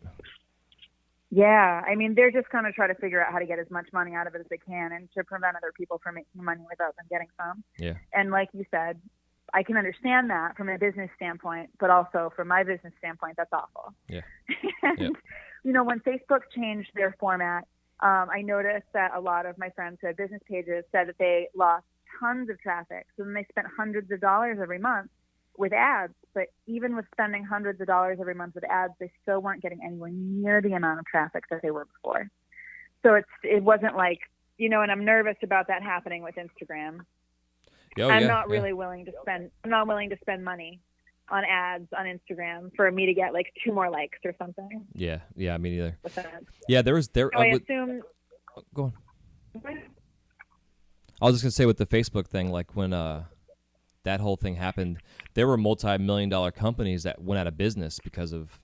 Yeah, I mean, they're just going to try to figure out how to get as much money out of it as they can and to prevent other people from making money without them getting some. Yeah. And like you said, I can understand that from a business standpoint, but also from my business standpoint, that's awful. Yeah. And, when Facebook changed their format, I noticed that a lot of my friends who had business pages said that they lost tons of traffic. So then they spent hundreds of dollars every month with ads, but even with spending hundreds of dollars every month with ads, they still weren't getting anywhere near the amount of traffic that they were before. So it wasn't like, and I'm nervous about that happening with Instagram. I'm not willing to spend money on ads on Instagram for me to get like 2 more likes or something. Yeah, me neither. With that. Yeah, So I assume. Go on. I was just gonna say with the Facebook thing, like when that whole thing happened, there were multi-million-dollar companies that went out of business because of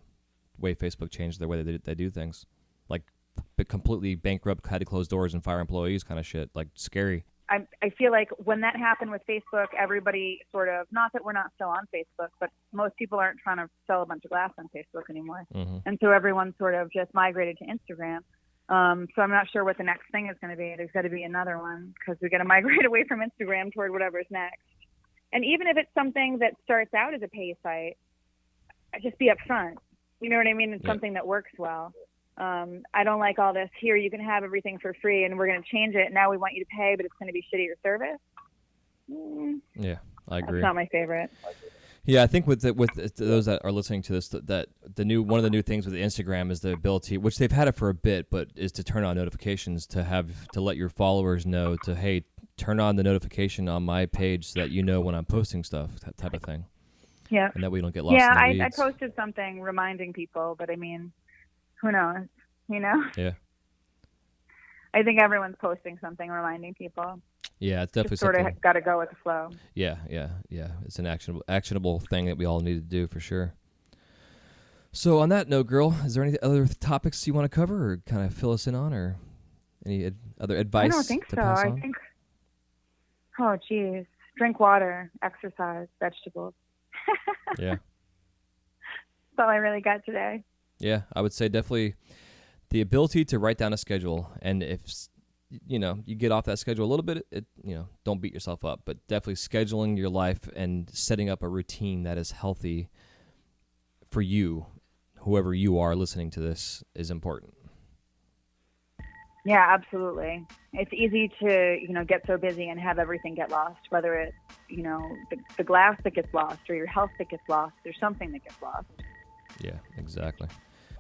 the way Facebook changed the way they do things. Like completely bankrupt, had to close doors and fire employees, kind of shit. Like scary. I feel like when that happened with Facebook, everybody sort of, not that we're not still on Facebook, but most people aren't trying to sell a bunch of glass on Facebook anymore. And so everyone sort of just migrated to Instagram. So I'm not sure what the next thing is going to be. There's got to be another one because we got to migrate away from Instagram toward whatever's next. And even if it's something that starts out as a pay site, just be upfront. You know what I mean? It's something that works well. I don't like all this. Here, you can have everything for free, and we're going to change it. Now we want you to pay, but it's going to be shittier service. Yeah, I agree. That's not my favorite. Yeah, I think with those that are listening to this, that one of the new things with Instagram is the ability, which they've had it for a bit, but is to turn on notifications to let your followers know hey, turn on the notification on my page so that you know when I'm posting stuff, that type of thing. Yeah. And that we don't get lost in the weeds. I posted something reminding people, but I mean, who knows? Yeah. I think everyone's posting something reminding people. Yeah, it's definitely just sort something. of got to go with the flow. Yeah. It's an actionable thing that we all need to do for sure. So on that note, girl, is there any other topics you want to cover or kind of fill us in on, or any other advice? I don't think to so. pass I on? think. Oh, geez. Drink water, exercise, vegetables. Yeah. That's all I really got today. Yeah, I would say definitely the ability to write down a schedule, and if you get off that schedule a little bit, don't beat yourself up, but definitely scheduling your life and setting up a routine that is healthy for you, whoever you are listening to this, is important. Yeah, absolutely. It's easy to, get so busy and have everything get lost, whether it's, the glass that gets lost or your health that gets lost. There's something that gets lost. Yeah, exactly.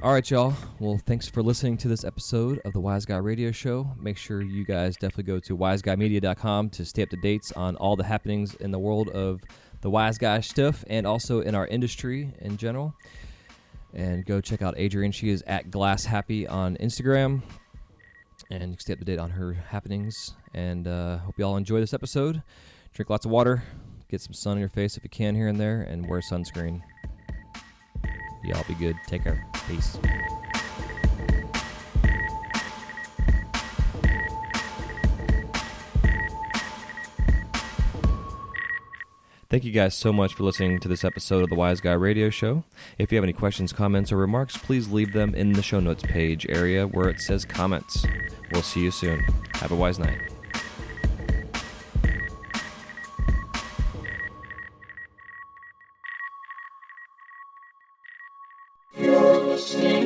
All right, y'all. Well, thanks for listening to this episode of the Wise Guy Radio Show. Make sure you guys definitely go to wiseguymedia.com to stay up to dates on all the happenings in the world of the Wise Guy stuff and also in our industry in general. And go check out Adrienne. She is at GlassHappy on Instagram. And you can stay up to date on her happenings. And hope you all enjoy this episode. Drink lots of water. Get some sun on your face if you can here and there. And wear sunscreen. Y'all be good. Take care. Peace. Thank you guys so much for listening to this episode of the Wise Guy Radio Show. If you have any questions, comments, or remarks, please leave them in the show notes page area where it says comments. We'll see you soon. Have a wise night. You're listening